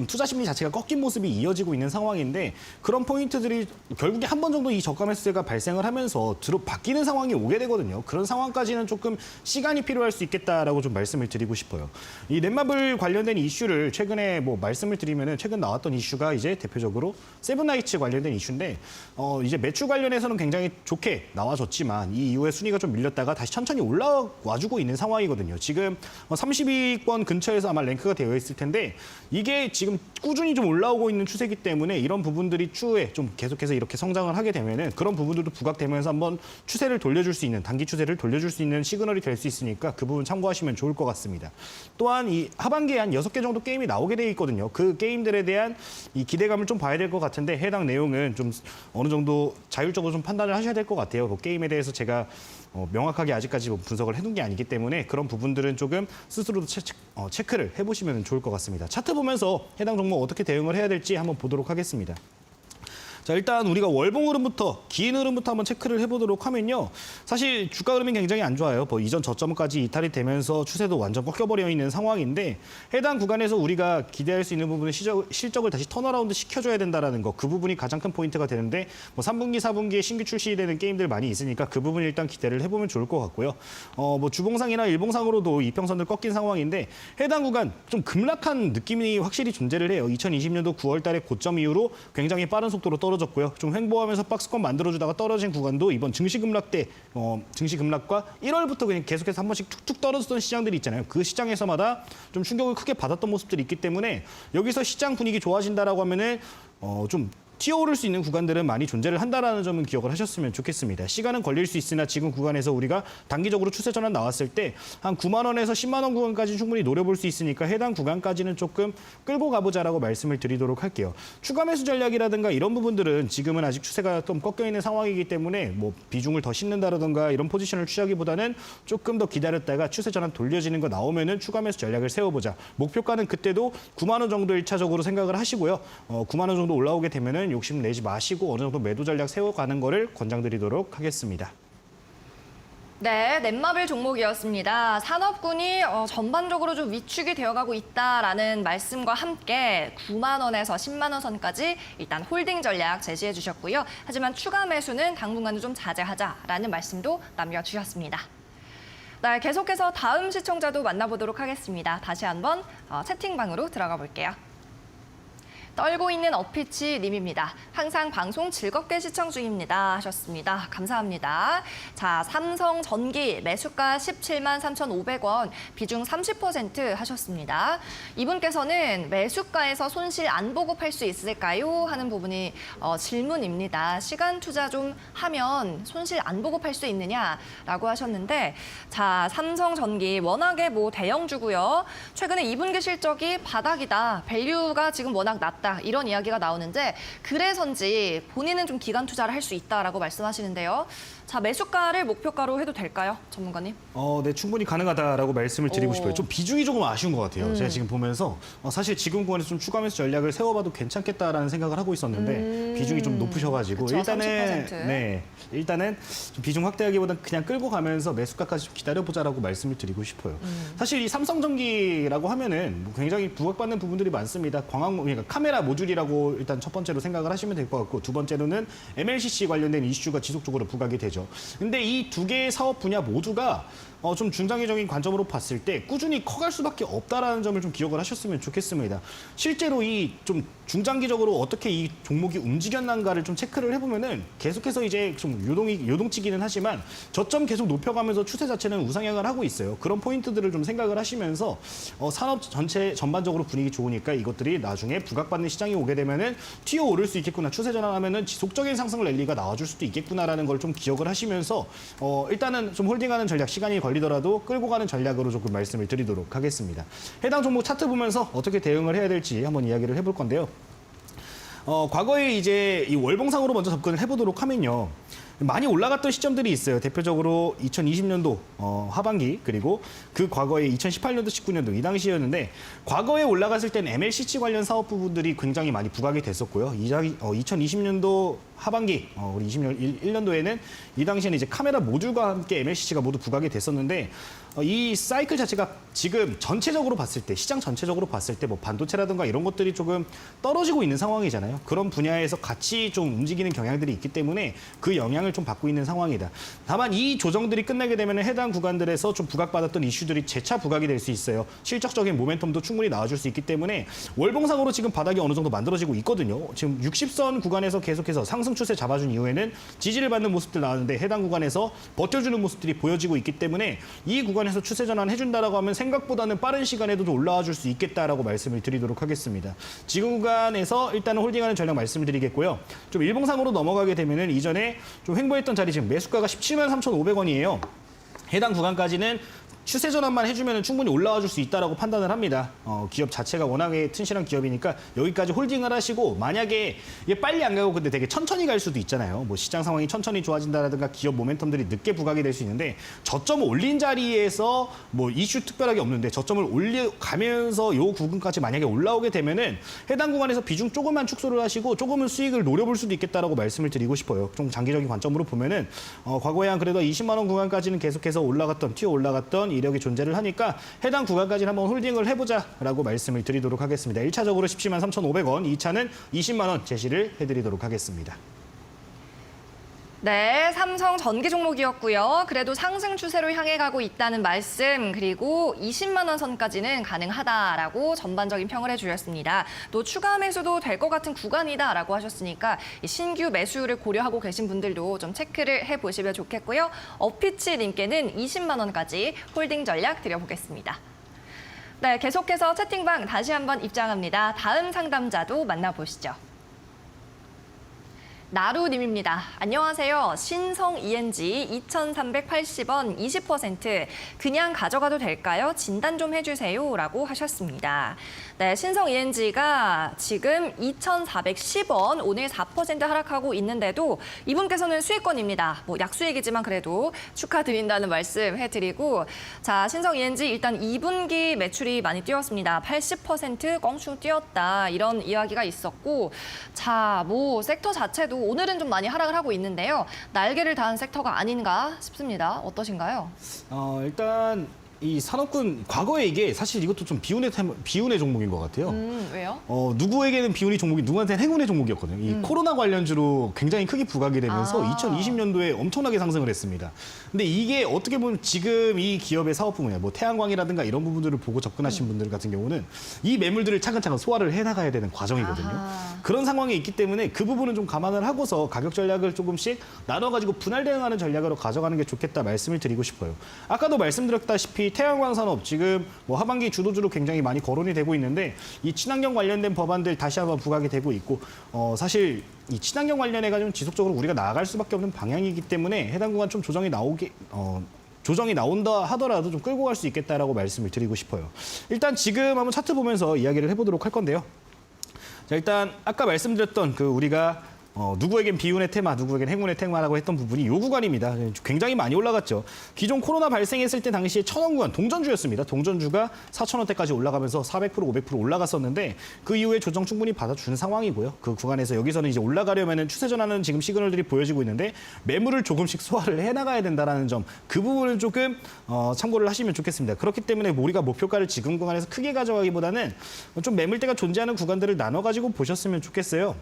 투자 심리 자체가 꺾인 모습이 이어지고 있는 상황인데 그런 포인트들이 결국에 한 번 정도 이 저가 매수세가 발생을 하면서 바뀌는 상황이 오게 되거든요. 그런 상황까지는 조금 시간이 필요할 수 있겠다라고 좀 말씀을 드리고 싶어요. 이 넷마블 관련된 이슈를 최근에 뭐 말씀을 드리면은 최근 나왔던 이슈가 이제 대표적으로 세븐나이츠 관련된 이슈인데 이제 매출 관련해서는 굉장히 좋게 나와줬지만 이 이후에 순위가 좀 밀렸다가 다시 천천히 올라와주고 있는 상황이거든요. 지금 30위권 근처에서 아마 랭크가 되어 있을 텐데 이게 지금 꾸준히 좀 올라오고 있는 추세이기 때문에 이런 부분들이 추후에 좀 계속해서 이렇게 성장을 하게 되면은 그런 부분들도 부각되면서 한번 추세를 돌려줄 수 있는 단기 추세를 돌려줄 수 있는 시그널이 될 수 있으니까 그 부분 참고하시면 좋을 것 같습니다. 또한 이 하반기에 한 6개 정도 게임이 나오게 돼 있거든요. 그 게임들에 대한 이 기대감을 좀 봐야 될 것 같은데 해당 내용은 좀 어느 정도 자율적으로 좀 판단을 하셔야 될 것 같아요. 그 게임에 대해서 제가 명확하게 아직까지 분석을 해둔 게 아니기 때문에 그런 부분들은 조금 스스로도 체크를 해보시면 좋을 것 같습니다. 차트 보면서 해당 종목 어떻게 대응을 해야 될지 한번 보도록 하겠습니다. 자, 일단 우리가 월봉 흐름부터 긴 흐름부터 한번 체크를 해보도록 하면요. 사실 주가 흐름이 굉장히 안 좋아요. 뭐 이전 저점까지 이탈이 되면서 추세도 완전 꺾여버려 있는 상황인데 해당 구간에서 우리가 기대할 수 있는 부분은 실적을 다시 턴어라운드 시켜줘야 된다는 거. 그 부분이 가장 큰 포인트가 되는데 뭐 3분기, 4분기에 신규 출시되는 게임들 많이 있으니까 그 부분 일단 기대를 해보면 좋을 것 같고요. 뭐 주봉상이나 일봉상으로도 이평선들 꺾인 상황인데 해당 구간 좀 급락한 느낌이 확실히 존재를 해요. 2020년도 9월 달에 고점 이후로 굉장히 빠른 속도로 떨어졌고요. 좀 횡보하면서 박스권 만들어주다가 떨어진 구간도 이번 증시 급락 때 증시 급락과 1월부터 그냥 계속해서 한 번씩 툭툭 떨어졌던 시장들이 있잖아요. 그 시장에서마다 좀 충격을 크게 받았던 모습들이 있기 때문에 여기서 시장 분위기 좋아진다라고 하면은 좀 튀어오를 수 있는 구간들은 많이 존재를 한다라는 점은 기억을 하셨으면 좋겠습니다. 시간은 걸릴 수 있으나 지금 구간에서 우리가 단기적으로 추세 전환 나왔을 때 한 9만 원에서 10만 원 구간까지 충분히 노려볼 수 있으니까 해당 구간까지는 조금 끌고 가보자라고 말씀을 드리도록 할게요. 추가 매수 전략이라든가 이런 부분들은 지금은 아직 추세가 좀 꺾여 있는 상황이기 때문에 뭐 비중을 더 싣는다라든가 이런 포지션을 취하기보다는 조금 더 기다렸다가 추세 전환 돌려지는 거 나오면은 추가 매수 전략을 세워보자. 목표가는 그때도 9만 원 정도 1차적으로 생각을 하시고요. 9만 원 정도 올라오게 되면은 욕심 내지 마시고 어느 정도 매도 전략 세워가는 거를 권장드리도록 하겠습니다. 네, 넷마블 종목이었습니다. 산업군이 전반적으로 좀 위축이 되어가고 있다라는 말씀과 함께 9만 원에서 10만 원 선까지 일단 홀딩 전략 제시해 주셨고요. 하지만 추가 매수는 당분간은 좀 자제하자라는 말씀도 남겨주셨습니다. 네, 계속해서 다음 시청자도 만나보도록 하겠습니다. 다시 한번 채팅방으로 들어가 볼게요. 떨고 있는 어피치 님입니다. 항상 방송 즐겁게 시청 중입니다 하셨습니다. 감사합니다. 자, 삼성전기 매수가 17만 3,500원, 비중 30% 하셨습니다. 이분께서는 매수가에서 손실 안 보고 팔 수 있을까요? 하는 부분이 질문입니다. 시간 투자 좀 하면 손실 안 보고 팔 수 있느냐라고 하셨는데, 자, 삼성전기 워낙에 뭐 대형주고요. 최근에 2분기 실적이 바닥이다. 밸류가 지금 워낙 낮다. 이런 이야기가 나오는데 그래서인지 본인은 좀 기간 투자를 할 수 있다라고 말씀하시는데요. 자, 매수가를 목표가로 해도 될까요, 전문가님? 네, 충분히 가능하다라고 말씀을 드리고 오. 싶어요. 좀 비중이 조금 아쉬운 것 같아요. 제가 지금 보면서 사실 지금 구간에서 좀 추가 매수 전략을 세워봐도 괜찮겠다라는 생각을 하고 있었는데 비중이 좀 높으셔가지고 그쵸, 일단은 30%. 일단은 좀 비중 확대하기보다는 그냥 끌고 가면서 매수가까지 좀 기다려보자라고 말씀을 드리고 싶어요. 사실 이 삼성전기라고 하면은 뭐 굉장히 부각받는 부분들이 많습니다. 그러니까 카메라 모듈이라고 일단 첫 번째로 생각을 하시면 될 것 같고 두 번째로는 MLCC 관련된 이슈가 지속적으로 부각이 되죠. 근데 이 두 개의 사업 분야 모두가 좀 중장기적인 관점으로 봤을 때 꾸준히 커갈 수밖에 없다라는 점을 좀 기억을 하셨으면 좋겠습니다. 실제로 이 좀 중장기적으로 어떻게 이 종목이 움직였는가를 좀 체크를 해보면은 계속해서 이제 좀 요동치기는 하지만 저점 계속 높여가면서 추세 자체는 우상향을 하고 있어요. 그런 포인트들을 좀 생각을 하시면서 산업 전체 전반적으로 분위기 좋으니까 이것들이 나중에 부각받는 시장이 오게 되면은 튀어오를 수 있겠구나. 추세 전환하면은 지속적인 상승 랠리가 나와줄 수도 있겠구나라는 걸 좀 기억을 하시면서 일단은 좀 홀딩하는 전략 시간이 걸리더라도 끌고 가는 전략으로 조금 말씀을 드리도록 하겠습니다. 해당 종목 차트 보면서 어떻게 대응을 해야 될지 한번 이야기를 해볼 건데요. 과거에 이제 이 월봉상으로 먼저 접근을 해보도록 하면요. 많이 올라갔던 시점들이 있어요. 대표적으로 2020년도 하반기 그리고 그 과거에 2018년도, 19년도 이 당시였는데 과거에 올라갔을 때는 MLCC 관련 사업 부분들이 굉장히 많이 부각이 됐었고요. 2020년도 하반기 우리 21년도에는 이 당시에는 이제 카메라 모듈과 함께 MLCC가 모두 부각이 됐었는데 이 사이클 자체가 지금 전체적으로 봤을 때 시장 전체적으로 봤을 때 뭐 반도체라든가 이런 것들이 조금 떨어지고 있는 상황이잖아요. 그런 분야에서 같이 좀 움직이는 경향들이 있기 때문에 그 영향을 좀 받고 있는 상황이다. 다만 이 조정들이 끝나게 되면 해당 구간들에서 좀 부각받았던 이슈들이 재차 부각이 될 수 있어요. 실적적인 모멘텀도 충분히 나와줄 수 있기 때문에 월봉상으로 지금 바닥이 어느 정도 만들어지고 있거든요. 지금 60선 구간에서 계속해서 상승 추세 잡아준 이후에는 지지를 받는 모습들 나왔는데 해당 구간에서 버텨주는 모습들이 보여지고 있기 때문에 이 구간에서 추세 전환 해준다라고 하면 생각보다는 빠른 시간에도 좀 올라와 줄 수 있겠다라고 말씀을 드리도록 하겠습니다. 지금 구간에서 일단은 홀딩하는 전략 말씀을 드리겠고요. 좀 일봉상으로 넘어가게 되면은 이전에 좀 횡보했던 자리 지금 매수가가 17만 3,500원이에요. 해당 구간까지는 추세 전환만 해주면 충분히 올라와 줄 수 있다라고 판단을 합니다. 기업 자체가 워낙에 튼실한 기업이니까 여기까지 홀딩을 하시고 만약에 이게 빨리 안 가고 근데 되게 천천히 갈 수도 있잖아요. 뭐 시장 상황이 천천히 좋아진다라든가 기업 모멘텀들이 늦게 부각이 될 수 있는데 저점을 올린 자리에서 뭐 이슈 특별하게 없는데 저점을 올려가면서 요 구간까지 만약에 올라오게 되면은 해당 구간에서 비중 조금만 축소를 하시고 조금은 수익을 노려볼 수도 있겠다라고 말씀을 드리고 싶어요. 좀 장기적인 관점으로 보면은 과거에 한 그래도 20만 원 구간까지는 계속해서 튀어 올라갔던 이력이 존재를 하니까 해당 구간까지는 한번 홀딩을 해보자라고 말씀을 드리도록 하겠습니다. 1차적으로 17만 3,500원, 2차는 20만 원 제시를 해드리도록 하겠습니다. 네, 삼성 전기 종목이었고요. 그래도 상승 추세로 향해 가고 있다는 말씀, 그리고 20만 원 선까지는 가능하다라고 전반적인 평을 해주셨습니다. 또 추가 매수도 될 것 같은 구간이다라고 하셨으니까 이 신규 매수를 고려하고 계신 분들도 좀 체크를 해보시면 좋겠고요. 어피치님께는 20만 원까지 홀딩 전략 드려보겠습니다. 네, 계속해서 채팅방 다시 한번 입장합니다. 다음 상담자도 만나보시죠. 나루님입니다. 안녕하세요. 신성 ENG 2,380원 20% 그냥 가져가도 될까요? 진단 좀 해주세요. 라고 하셨습니다. 네, 신성 ENG가 지금 2,410원 오늘 4% 하락하고 있는데도 이분께서는 수익권입니다. 뭐 약수익이지만 그래도 축하드린다는 말씀 해드리고 자, 신성 ENG 일단 2분기 매출이 많이 뛰었습니다. 80% 껑충 뛰었다. 이런 이야기가 있었고 자, 뭐 섹터 자체도 오늘은 좀 많이 하락을 하고 있는데요. 날개를 단 섹터가 아닌가 싶습니다. 어떠신가요? 일단 이 산업군 과거에 이게 사실 이것도 좀 비운의 종목인 것 같아요. 왜요? 누구에게는 비운의 종목이 누구한테는 행운의 종목이었거든요. 이 코로나 관련주로 굉장히 크게 부각이 되면서 2020년도에 엄청나게 상승을 했습니다. 근데 이게 어떻게 보면 지금 이 기업의 사업 부분이야, 뭐 태양광이라든가 이런 부분들을 보고 접근하신 분들 같은 경우는 이 매물들을 차근차근 소화를 해나가야 되는 과정이거든요. 그런 상황이 있기 때문에 그 부분은 좀 감안을 하고서 가격 전략을 조금씩 나눠가지고 분할 대응하는 전략으로 가져가는 게 좋겠다 말씀을 드리고 싶어요. 아까도 말씀드렸다시피 태양광 산업 지금 뭐 하반기 주도주로 굉장히 많이 거론이 되고 있는데 이 친환경 관련된 법안들 다시 한번 부각이 되고 있고 사실 이 친환경 관련해가지고 지속적으로 우리가 나아갈 수밖에 없는 방향이기 때문에 해당 구간 좀 조정이 나온다 하더라도 좀 끌고 갈 수 있겠다라고 말씀을 드리고 싶어요. 일단 지금 한번 차트 보면서 이야기를 해보도록 할 건데요. 자, 일단 아까 말씀드렸던 그 우리가 누구에겐 비운의 테마, 누구에겐 행운의 테마라고 했던 부분이 이 구간입니다. 굉장히 많이 올라갔죠. 기존 코로나 발생했을 때 당시에 1,000원 구간, 동전주였습니다. 동전주가 4,000원대까지 올라가면서 400%, 500% 올라갔었는데 그 이후에 조정 충분히 받아주는 상황이고요. 그 구간에서 여기서는 이제 올라가려면 추세 전환은 지금 시그널들이 보여지고 있는데 매물을 조금씩 소화를 해나가야 된다는 점, 그 부분을 조금 참고를 하시면 좋겠습니다. 그렇기 때문에 우리가 목표가를 지금 구간에서 크게 가져가기보다는 좀 매물대가 존재하는 구간들을 나눠가지고 보셨으면 좋겠어요.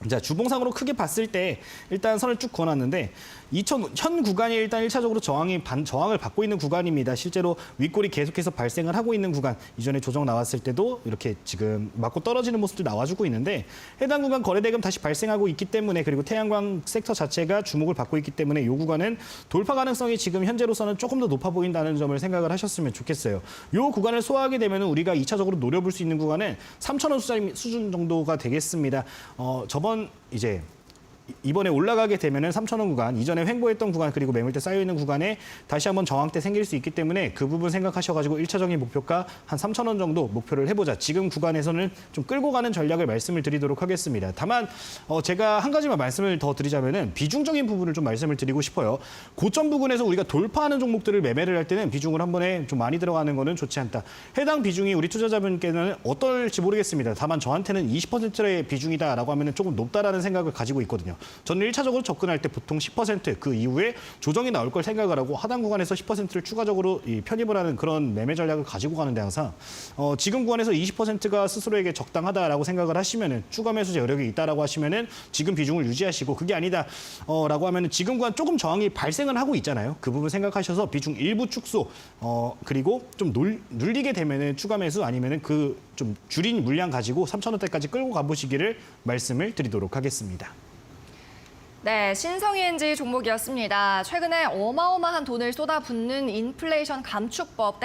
자, 주봉상으로 크게 봤을 때 일단 선을 쭉 그어놨는데 현 구간이 일단 1차적으로 저항을 받고 있는 구간입니다. 실제로 윗골이 계속해서 발생을 하고 있는 구간, 이전에 조정 나왔을 때도 이렇게 지금 맞고 떨어지는 모습들 나와주고 있는데 해당 구간 거래대금 다시 발생하고 있기 때문에 그리고 태양광 섹터 자체가 주목을 받고 있기 때문에 이 구간은 돌파 가능성이 지금 현재로서는 조금 더 높아 보인다는 점을 생각을 하셨으면 좋겠어요. 이 구간을 소화하게 되면 우리가 2차적으로 노려볼 수 있는 구간은 3,000원 수준 정도가 되겠습니다. 저번 이제 이번에 올라가게 되면은 3,000원 구간, 이전에 횡보했던 구간 그리고 매물대 쌓여 있는 구간에 다시 한번 저항대 생길 수 있기 때문에 그 부분 생각하셔가지고 1차적인 목표가 한 3,000원 정도 목표를 해보자. 지금 구간에서는 좀 끌고 가는 전략을 말씀을 드리도록 하겠습니다. 다만 제가 한 가지만 말씀을 더 드리자면은 비중적인 부분을 좀 말씀을 드리고 싶어요. 고점 부근에서 우리가 돌파하는 종목들을 매매를 할 때는 비중을 한 번에 좀 많이 들어가는 거는 좋지 않다. 해당 비중이 우리 투자자분께는 어떨지 모르겠습니다. 다만 저한테는 20%의 비중이다라고 하면은 조금 높다라는 생각을 가지고 있거든요. 저는 1차적으로 접근할 때 보통 10% 그 이후에 조정이 나올 걸 생각을 하고 하단 구간에서 10%를 추가적으로 편입을 하는 그런 매매 전략을 가지고 가는데 항상 지금 구간에서 20%가 스스로에게 적당하다라고 생각을 하시면은 추가 매수 여력이 있다라고 하시면은 지금 비중을 유지하시고 그게 아니다라고 하면은 지금 구간 조금 저항이 발생을 하고 있잖아요. 그 부분 생각하셔서 비중 일부 축소 그리고 좀 눌리게 되면은 추가 매수 아니면은 그 좀 줄인 물량 가지고 3,000원대까지 끌고 가보시기를 말씀을 드리도록 하겠습니다. 네, 신성이엔지 종목이었습니다. 최근에 어마어마한 돈을 쏟아붓는 인플레이션 감축법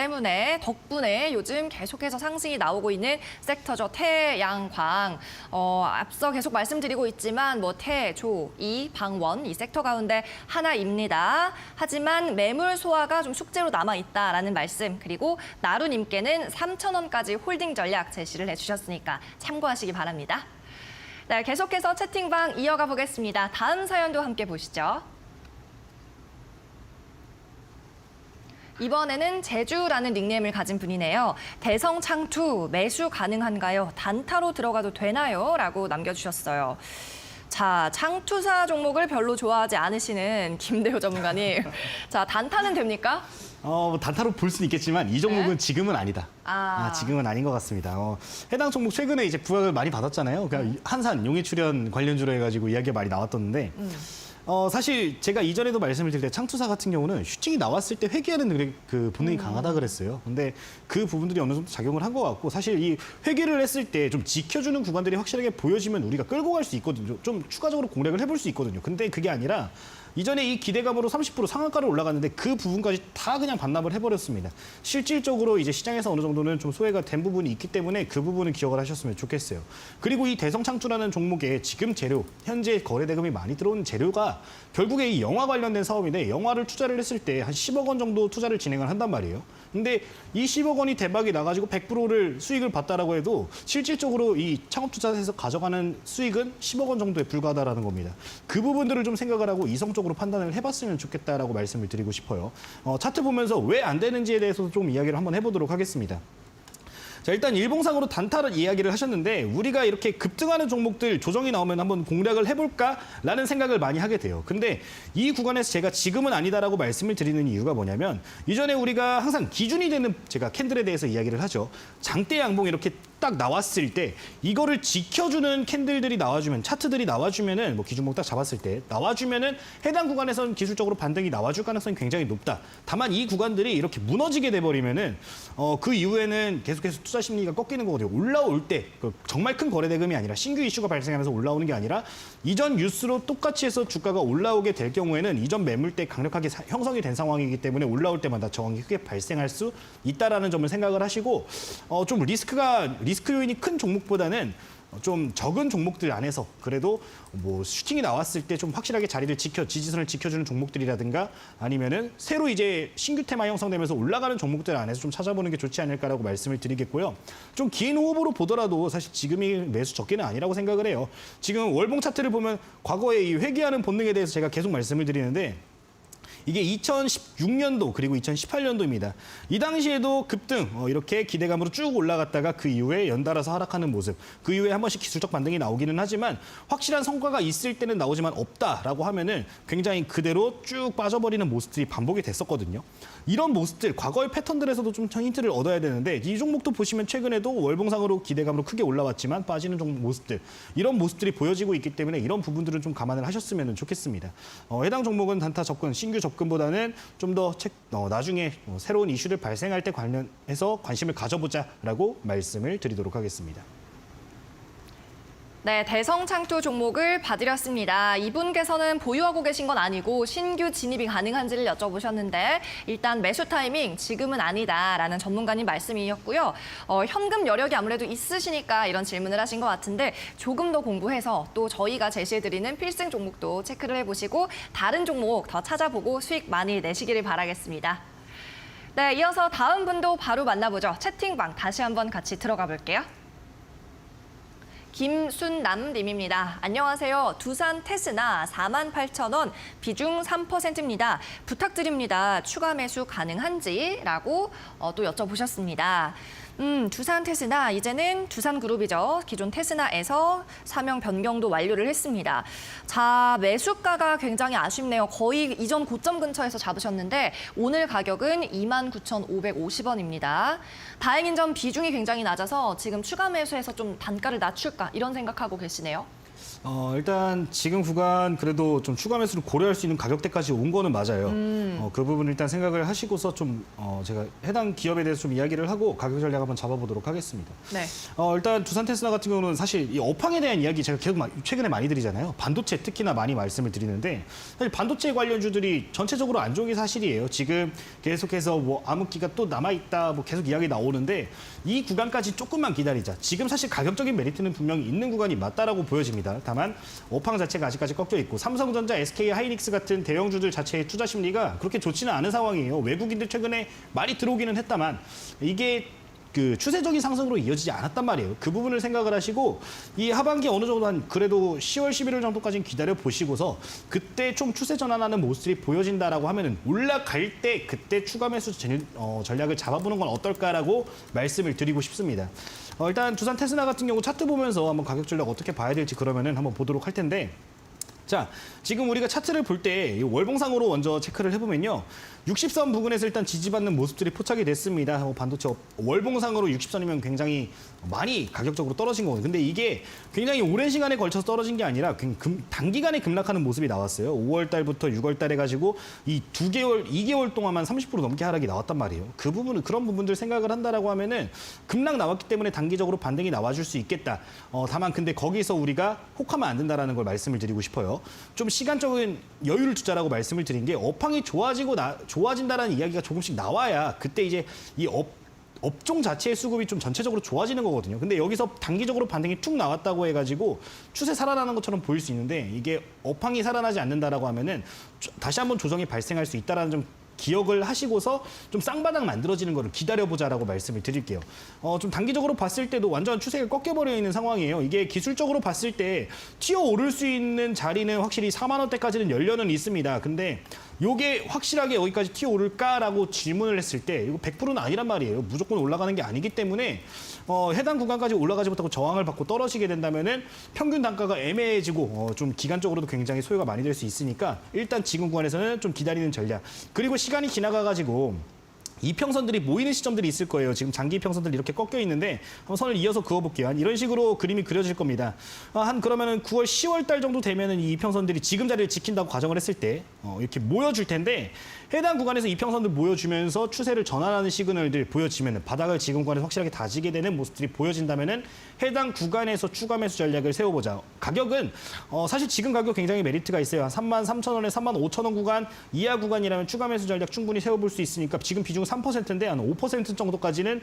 덕분에 요즘 계속해서 상승이 나오고 있는 섹터죠. 태양광. 앞서 계속 말씀드리고 있지만 태, 조, 이, 방원 이 섹터 가운데 하나입니다. 하지만 매물 소화가 좀 숙제로 남아있다라는 말씀 그리고 나루님께는 3,000원까지 홀딩 전략 제시를 해주셨으니까 참고하시기 바랍니다. 네, 계속해서 채팅방 이어가 보겠습니다. 다음 사연도 함께 보시죠. 이번에는 제주라는 닉네임을 가진 분이네요. 대성창투 매수 가능한가요? 단타로 들어가도 되나요? 라고 남겨주셨어요. 자, 창투사 종목을 별로 좋아하지 않으시는 김대호 전문가님. 자, 단타는 됩니까? 단타로 볼 수는 있겠지만 이 종목은 네? 지금은 아니다. 지금은 아닌 것 같습니다. 해당 종목 최근에 이제 부각을 많이 받았잖아요. 그러니까 한산 용해출연 관련주로 해가지고 이야기가 많이 나왔던데 사실 제가 이전에도 말씀을 드릴 때 창투사 같은 경우는 슈팅이 나왔을 때 회귀하는 그 본능이 강하다 그랬어요. 근데 그 부분들이 어느 정도 작용을 한 것 같고 사실 이 회귀를 했을 때 좀 지켜주는 구간들이 확실하게 보여지면 우리가 끌고 갈 수 있거든요. 좀 추가적으로 공략을 해볼 수 있거든요. 근데 그게 아니라 이전에 이 기대감으로 30% 상한가를 올라갔는데 그 부분까지 다 그냥 반납을 해버렸습니다. 실질적으로 이제 시장에서 어느 정도는 좀 소외가 된 부분이 있기 때문에 그 부분은 기억을 하셨으면 좋겠어요. 그리고 이 대성창투라는 종목에 지금 재료, 현재 거래 대금이 많이 들어오는 재료가 결국에 이 영화 관련된 사업인데 영화를 투자를 했을 때 한 10억 원 정도 투자를 진행을 한단 말이에요. 근데 이 10억 원이 대박이 나가지고 100%를 수익을 봤다라고 해도 실질적으로 이 창업투자에서 가져가는 수익은 10억 원 정도에 불과하다라는 겁니다. 그 부분들을 좀 생각을 하고 이성적으로 판단을 해봤으면 좋겠다라고 말씀을 드리고 싶어요. 차트 보면서 왜 안 되는지에 대해서도 좀 이야기를 한번 해보도록 하겠습니다. 자, 일단 일봉상으로 단타를 이야기를 하셨는데 우리가 이렇게 급등하는 종목들 조정이 나오면 한번 공략을 해볼까라는 생각을 많이 하게 돼요. 근데 이 구간에서 제가 지금은 아니다라고 말씀을 드리는 이유가 뭐냐면 이전에 우리가 항상 기준이 되는 제가 캔들에 대해서 이야기를 하죠. 장대 양봉 이렇게 딱 나왔을 때 이거를 지켜주는 캔들들이 나와주면 차트들이 나와주면은 기준목 딱 잡았을 때 나와주면은 해당 구간에서는 기술적으로 반등이 나와줄 가능성이 굉장히 높다. 다만 이 구간들이 이렇게 무너지게 돼버리면은 그 이후에는 계속해서 투자 심리가 꺾이는 거거든요. 올라올 때 정말 큰 거래 대금이 아니라 신규 이슈가 발생하면서 올라오는 게 아니라 이전 뉴스로 똑같이 해서 주가가 올라오게 될 경우에는 이전 매물대 강력하게 형성이 된 상황이기 때문에 올라올 때마다 저항이 크게 발생할 수 있다라는 점을 생각을 하시고 좀 리스크 요인이 큰 종목보다는 좀 적은 종목들 안에서 그래도 슈팅이 나왔을 때 좀 확실하게 자리를 지지선을 지켜주는 종목들이라든가 아니면은 새로 이제 신규 테마 형성되면서 올라가는 종목들 안에서 좀 찾아보는 게 좋지 않을까라고 말씀을 드리겠고요. 좀 긴 호흡으로 보더라도 사실 지금이 매수 적기는 아니라고 생각을 해요. 지금 월봉 차트를 보면 과거에 이 회귀하는 본능에 대해서 제가 계속 말씀을 드리는데 이게 2016년도 그리고 2018년도입니다. 이 당시에도 급등 이렇게 기대감으로 쭉 올라갔다가 그 이후에 연달아서 하락하는 모습. 그 이후에 한 번씩 기술적 반등이 나오기는 하지만 확실한 성과가 있을 때는 나오지만 없다라고 하면은 굉장히 그대로 쭉 빠져버리는 모습들이 반복이 됐었거든요. 이런 모습들, 과거의 패턴들에서도 좀 힌트를 얻어야 되는데 이 종목도 보시면 최근에도 월봉상으로 기대감으로 크게 올라왔지만 빠지는 모습들, 이런 모습들이 보여지고 있기 때문에 이런 부분들은 좀 감안을 하셨으면 좋겠습니다. 해당 종목은 단타 접근, 신규 접근보다는 좀 더 나중에 새로운 이슈들 발생할 때 관련해서 관심을 가져보자라고 말씀을 드리도록 하겠습니다. 네, 대성창투 종목을 봐드렸습니다. 이분께서는 보유하고 계신 건 아니고 신규 진입이 가능한지를 여쭤보셨는데 일단 매수 타이밍 지금은 아니다라는 전문가님 말씀이었고요. 현금 여력이 아무래도 있으시니까 이런 질문을 하신 것 같은데 조금 더 공부해서 또 저희가 제시해드리는 필승 종목도 체크를 해보시고 다른 종목 더 찾아보고 수익 많이 내시기를 바라겠습니다. 네, 이어서 다음 분도 바로 만나보죠. 채팅방 다시 한번 같이 들어가 볼게요. 김순남 님입니다. 안녕하세요. 두산 테스나 48,000원, 비중 3%입니다. 부탁드립니다. 추가 매수 가능한지라고 또 여쭤보셨습니다. 두산 테스나 이제는 두산그룹이죠. 기존 테스나에서 사명 변경도 완료를 했습니다. 자, 매수가가 굉장히 아쉽네요. 거의 이전 고점 근처에서 잡으셨는데 오늘 가격은 29,550원입니다. 다행인 점 비중이 굉장히 낮아서 지금 추가 매수해서 좀 단가를 낮출까 이런 생각하고 계시네요. 일단 지금 구간 그래도 좀 추가 매수를 고려할 수 있는 가격대까지 온 거는 맞아요. 그 부분을 일단 생각을 하시고서 좀 제가 해당 기업에 대해서 좀 이야기를 하고 가격 전략 한번 잡아보도록 하겠습니다. 네. 일단 두산 테스나 같은 경우는 사실 이 업황에 대한 이야기 제가 계속 최근에 많이 드리잖아요. 반도체 특히나 많이 말씀을 드리는데 사실 반도체 관련주들이 전체적으로 안 좋은 게 사실이에요. 지금 계속해서 뭐 암흑기가 또 남아있다 뭐 계속 이야기 나오는데 이 구간까지 조금만 기다리자. 지금 사실 가격적인 메리트는 분명히 있는 구간이 맞다라고 보여집니다. 다만 업황 자체가 아직까지 꺾여 있고 삼성전자, SK 하이닉스 같은 대형주들 자체의 투자 심리가 그렇게 좋지는 않은 상황이에요. 외국인들 최근에 많이 들어오기는 했다만 이게 그 추세적인 상승으로 이어지지 않았단 말이에요. 그 부분을 생각을 하시고 이 하반기 어느 정도 한 그래도 10월, 11월 정도까지는 기다려 보시고서 그때 좀 추세 전환하는 모습이 보여진다라고 하면은 올라갈 때 그때 추가 매수 전략을 잡아보는 건 어떨까라고 말씀을 드리고 싶습니다. 일단 두산 테스나 같은 경우 차트 보면서 한번 가격 전략 어떻게 봐야 될지 그러면은 한번 보도록 할 텐데. 자, 지금 우리가 차트를 볼 때 월봉상으로 먼저 체크를 해보면요. 60선 부근에서 일단 지지받는 모습들이 포착이 됐습니다. 반도체 월봉상으로 60선이면 굉장히 많이 가격적으로 떨어진 거거든요. 근데 이게 굉장히 오랜 시간에 걸쳐서 떨어진 게 아니라 단기간에 급락하는 모습이 나왔어요. 5월 달부터 6월 달 해가지고 이 2개월 동안만 30% 넘게 하락이 나왔단 말이에요. 그 부분은 그런 부분들 생각을 한다라고 하면은 급락 나왔기 때문에 단기적으로 반등이 나와줄 수 있겠다. 다만 근데 거기서 우리가 혹하면 안 된다라는 걸 말씀을 드리고 싶어요. 좀 시간적인 여유를 두자라고 말씀을 드린 게 업황이 좋아진다라는 이야기가 조금씩 나와야 그때 이제 이 업종 자체의 수급이 좀 전체적으로 좋아지는 거거든요. 근데 여기서 단기적으로 반등이 툭 나왔다고 해가지고 추세 살아나는 것처럼 보일 수 있는데 이게 업황이 살아나지 않는다라고 하면은 다시 한번 조정이 발생할 수 있다라는 좀 기억을 하시고서 좀 쌍바닥 만들어지는 거를 기다려보자라고 말씀을 드릴게요. 좀 단기적으로 봤을 때도 완전 추세가 꺾여버려 있는 상황이에요. 이게 기술적으로 봤을 때 튀어오를 수 있는 자리는 확실히 4만 원대까지는 열려는 있습니다. 근데 요게 확실하게 여기까지 튀어오를까라고 질문을 했을 때 이거 100%는 아니란 말이에요. 무조건 올라가는 게 아니기 때문에 해당 구간까지 올라가지 못하고 저항을 받고 떨어지게 된다면은 평균 단가가 애매해지고 좀 기간적으로도 굉장히 소요가 많이 될 수 있으니까 일단 지금 구간에서는 좀 기다리는 전략. 그리고 시간이 지나가가지고 이평선들이 모이는 시점들이 있을 거예요. 지금 장기 이평선들이 이렇게 꺾여 있는데 한번 선을 이어서 그어볼게요. 한 이런 식으로 그림이 그려질 겁니다. 한 그러면은 9월, 10월 달 정도 되면은 이 이평선들이 지금 자리를 지킨다고 가정을 했을 때 이렇게 모여줄 텐데 해당 구간에서 이평선들 모여주면서 추세를 전환하는 시그널들 보여지면은 바닥을 지금 구간에서 확실하게 다지게 되는 모습들이 보여진다면은 해당 구간에서 추가 매수 전략을 세워보자. 가격은 사실 지금 가격 굉장히 메리트가 있어요. 한 33,000원에 35,000원 구간 이하 구간이라면 추가 매수 전략 충분히 세워볼 수 있으니까 지금 비중은 3%인데 한 5% 정도까지는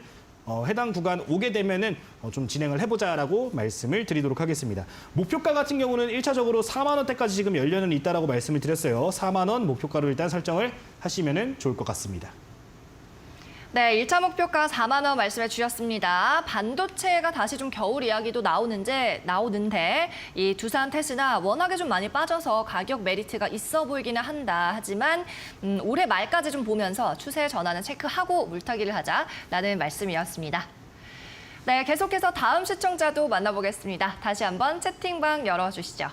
해당 구간 오게 되면은 좀 진행을 해보자라고 말씀을 드리도록 하겠습니다. 목표가 같은 경우는 1차적으로 4만 원대까지 지금 열려는 있다라고 말씀을 드렸어요. 4만 원 목표가로 일단 설정을 하시면은 좋을 것 같습니다. 네, 1차 목표가 4만 원 말씀해 주셨습니다. 반도체가 다시 좀 겨울 이야기도 나오는데 이 두산 테스나 워낙에 좀 많이 빠져서 가격 메리트가 있어 보이기는 한다. 하지만 올해 말까지 좀 보면서 추세 전환은 체크하고 물타기를 하자라는 말씀이었습니다. 네, 계속해서 다음 시청자도 만나보겠습니다. 다시 한번 채팅방 열어주시죠.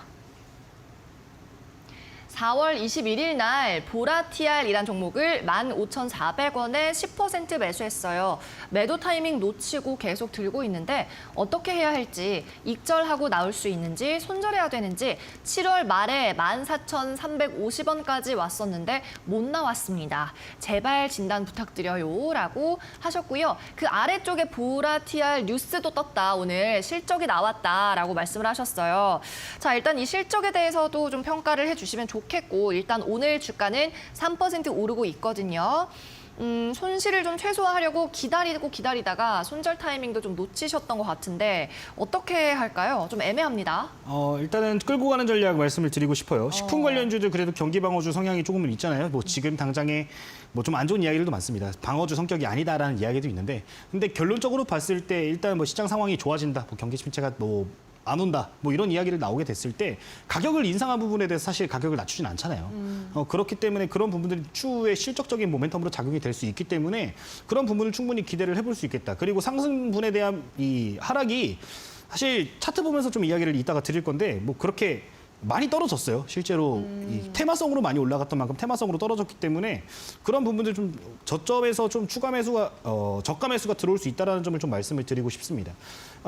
4월 21일 날 보라TR이란 종목을 15,400원에 10% 매수했어요. 매도 타이밍 놓치고 계속 들고 있는데 어떻게 해야 할지, 익절하고 나올 수 있는지, 손절해야 되는지 7월 말에 14,350원까지 왔었는데 못 나왔습니다. 제발 진단 부탁드려요 라고 하셨고요. 그 아래쪽에 보라TR 뉴스도 떴다. 오늘 실적이 나왔다라고 말씀을 하셨어요. 자, 일단 이 실적에 대해서도 좀 평가를 해주시면 좋겠고 일단 오늘 주가는 3% 오르고 있거든요. 손실을 좀 최소화하려고 기다리다가 손절 타이밍도 좀 놓치셨던 것 같은데 어떻게 할까요? 좀 애매합니다. 일단은 끌고 가는 전략 말씀을 드리고 싶어요. 식품 관련주들 그래도 경기 방어주 성향이 조금은 있잖아요. 뭐 지금 당장에 뭐 좀 안 좋은 이야기들도 많습니다. 방어주 성격이 아니다라는 이야기도 있는데, 근데 결론적으로 봤을 때 일단 뭐 시장 상황이 좋아진다, 뭐 경기 침체가 뭐 안 온다, 뭐 이런 이야기를 나오게 됐을 때 가격을 인상한 부분에 대해서 사실 가격을 낮추진 않잖아요. 그렇기 때문에 그런 부분들이 추후에 실적적인 모멘텀으로 작용이 될 수 있기 때문에 그런 부분을 충분히 기대를 해볼 수 있겠다. 그리고 상승분에 대한 이 하락이 사실 차트 보면서 좀 이야기를 이따가 드릴 건데 뭐 그렇게 많이 떨어졌어요. 실제로 이 테마성으로 많이 올라갔던 만큼 테마성으로 떨어졌기 때문에 그런 부분들 좀 저점에서 좀 추가 매수가 저가 매수가 들어올 수 있다는 점을 좀 말씀을 드리고 싶습니다.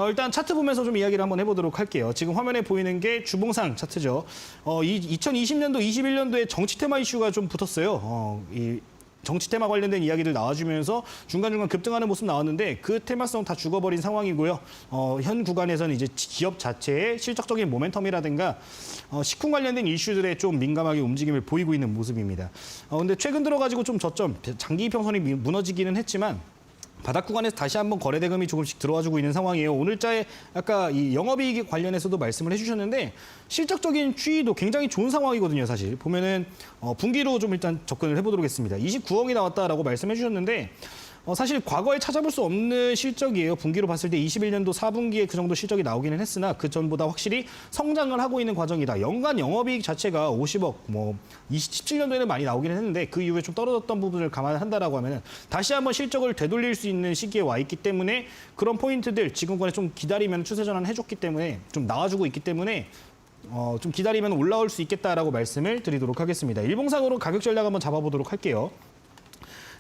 일단 차트 보면서 좀 이야기를 한번 해보도록 할게요. 지금 화면에 보이는 게 주봉상 차트죠. 2020년도, 21년도에 정치 테마 이슈가 좀 붙었어요. 이 정치 테마 관련된 이야기들 나와주면서 중간중간 급등하는 모습 나왔는데 그 테마성 다 죽어버린 상황이고요. 현 구간에서는 이제 기업 자체의 실적적인 모멘텀이라든가 식품 관련된 이슈들에 좀 민감하게 움직임을 보이고 있는 모습입니다. 근데 최근 들어가지고 좀 저점, 장기 이평선이 무너지기는 했지만 바닥 구간에서 다시 한번 거래 대금이 조금씩 들어와주고 있는 상황이에요. 오늘자에 아까 이 영업이익 관련해서도 말씀을 해주셨는데 실적적인 추이도 굉장히 좋은 상황이거든요. 사실 보면은 분기로 좀 일단 접근을 해보도록 하겠습니다. 29억이 나왔다라고 말씀해 주셨는데 사실 과거에 찾아볼 수 없는 실적이에요. 분기로 봤을 때 21년도 4분기에 그 정도 실적이 나오기는 했으나 그 전보다 확실히 성장을 하고 있는 과정이다. 연간 영업이익 자체가 50억, 뭐 17년도에는 많이 나오기는 했는데 그 이후에 좀 떨어졌던 부분을 감안한다라고 하면은 다시 한번 실적을 되돌릴 수 있는 시기에 와 있기 때문에 그런 포인트들 지금까지 좀 기다리면 추세 전환 해줬기 때문에 좀 나와주고 있기 때문에 좀 기다리면 올라올 수 있겠다라고 말씀을 드리도록 하겠습니다. 일봉상으로 가격 전략 한번 잡아보도록 할게요.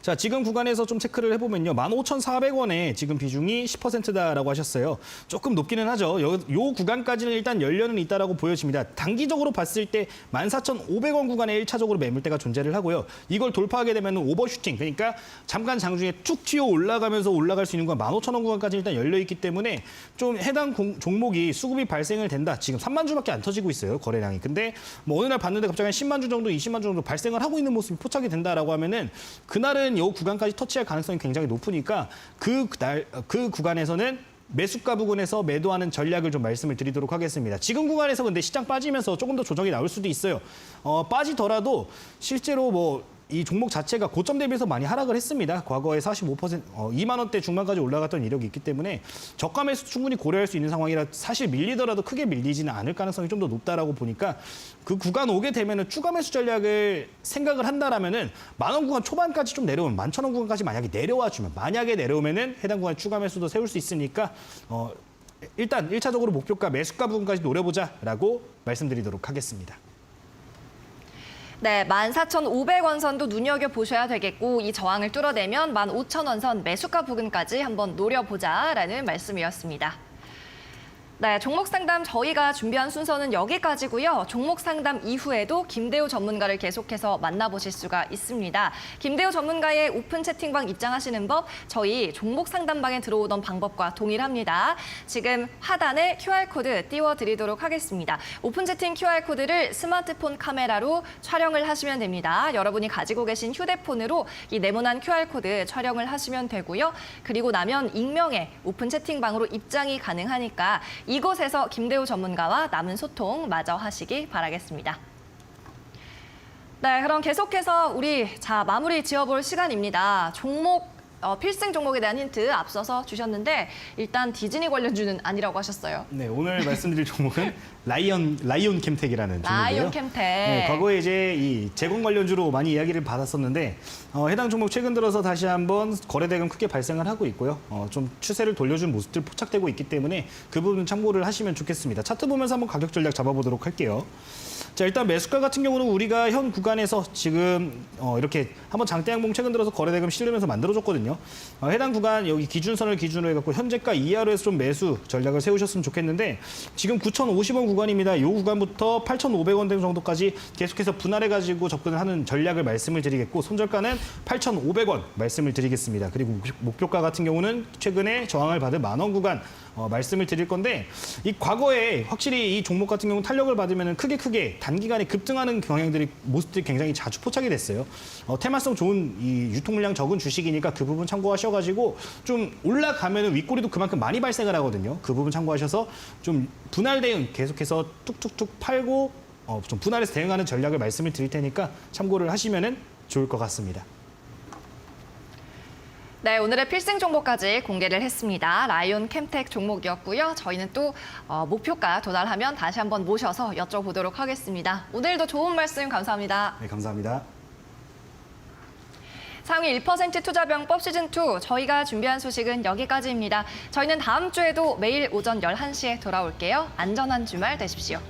자, 지금 구간에서 좀 체크를 해보면요. 15,400원에 지금 비중이 10%다라고 하셨어요. 조금 높기는 하죠. 요 구간까지는 일단 열려는 있다라고 보여집니다. 단기적으로 봤을 때 14,500원 구간에 1차적으로 매물대가 존재를 하고요. 이걸 돌파하게 되면 오버슈팅, 그러니까 잠깐 장중에 툭 튀어 올라가면서 올라갈 수 있는 건 15,000원 구간까지 일단 열려있기 때문에 좀 해당 종목이 수급이 발생을 된다. 지금 3만 주밖에 안 터지고 있어요. 거래량이. 근데 뭐 어느 날 봤는데 갑자기 한 10만 주 정도, 20만 주 정도 발생을 하고 있는 모습이 포착이 된다라고 하면은 그날은 이 구간까지 터치할 가능성이 굉장히 높으니까 그 구간에서는 매수가 부근에서 매도하는 전략을 좀 말씀을 드리도록 하겠습니다. 지금 구간에서 근데 시장 빠지면서 조금 더 조정이 나올 수도 있어요. 빠지더라도 실제로 뭐 이 종목 자체가 고점 대비해서 많이 하락을 했습니다. 과거에 45%, 2만 원대 중반까지 올라갔던 이력이 있기 때문에 저가 매수 충분히 고려할 수 있는 상황이라 사실 밀리더라도 크게 밀리지는 않을 가능성이 좀 더 높다라고 보니까 그 구간 오게 되면은 추가 매수 전략을 생각을 한다라면은 10,000원 구간 초반까지 좀 내려오면 11,000원 구간까지 만약에 내려와주면 만약에 내려오면은 해당 구간 추가 매수도 세울 수 있으니까 일단 1차적으로 목표가 매수가 부분까지 노려보자라고 말씀드리도록 하겠습니다. 네, 14,500원 선도 눈여겨보셔야 되겠고 이 저항을 뚫어내면 15,000원 선 매수가 부근까지 한번 노려보자라는 말씀이었습니다. 네, 종목 상담 저희가 준비한 순서는 여기까지고요. 종목 상담 이후에도 김대우 전문가를 계속해서 만나보실 수가 있습니다. 김대우 전문가의 오픈 채팅방 입장하시는 법 저희 종목 상담방에 들어오던 방법과 동일합니다. 지금 하단에 QR코드 띄워드리도록 하겠습니다. 오픈 채팅 QR코드를 스마트폰 카메라로 촬영을 하시면 됩니다. 여러분이 가지고 계신 휴대폰으로 이 네모난 QR코드 촬영을 하시면 되고요. 그리고 나면 익명의 오픈 채팅방으로 입장이 가능하니까 이곳에서 김대우 전문가와 남은 소통 마저 하시기 바라겠습니다. 네, 그럼 계속해서 우리 마무리 지어볼 시간입니다. 종목 필승 종목에 대한 힌트 앞서서 주셨는데 일단 디즈니 관련주는 아니라고 하셨어요. 네, 오늘 말씀드릴 종목은 라이온 캠텍이라는 종목이에요. 라이온 캠텍. 네, 과거에 이제 이 제공 관련주로 많이 이야기를 받았었는데 해당 종목 최근 들어서 다시 한번 거래대금 크게 발생을 하고 있고요. 좀 추세를 돌려준 모습들 포착되고 있기 때문에 그 부분 참고를 하시면 좋겠습니다. 차트 보면서 한번 가격 전략 잡아보도록 할게요. 자, 일단 매수가 같은 경우는 우리가 현 구간에서 지금 이렇게 한번 장대 양봉 최근 들어서 거래대금 실으면서 만들어줬거든요. 해당 구간 여기 기준선을 기준으로 해갖고 현재가 이하로 해서 좀 매수 전략을 세우셨으면 좋겠는데 지금 9,050원 구간입니다. 이 구간부터 8,500원 정도까지 계속해서 분할해가지고 접근을 하는 전략을 말씀을 드리겠고 손절가는 8,500원 말씀을 드리겠습니다. 그리고 목표가 같은 경우는 최근에 저항을 받은 만원 구간 말씀을 드릴 건데 이 과거에 확실히 이 종목 같은 경우 탄력을 받으면 크게 단기간에 급등하는 경향들이 모습들이 굉장히 자주 포착이 됐어요. 테마성 좋은 이 유통 물량 적은 주식이니까 그 부분 참고하셔가지고 좀 올라가면 윗꼬리도 그만큼 많이 발생을 하거든요. 그 부분 참고하셔서 좀 분할 대응 계속해서 뚝뚝뚝 팔고 좀 분할해서 대응하는 전략을 말씀을 드릴 테니까 참고를 하시면 좋을 것 같습니다. 네, 오늘의 필승 종목까지 공개를 했습니다. 라이온 캠텍 종목이었고요. 저희는 또 목표가 도달하면 다시 한번 모셔서 여쭤보도록 하겠습니다. 오늘도 좋은 말씀 감사합니다. 네, 감사합니다. 상위 1% 투자병법 시즌2 저희가 준비한 소식은 여기까지입니다. 저희는 다음 주에도 매일 오전 11시에 돌아올게요. 안전한 주말 되십시오.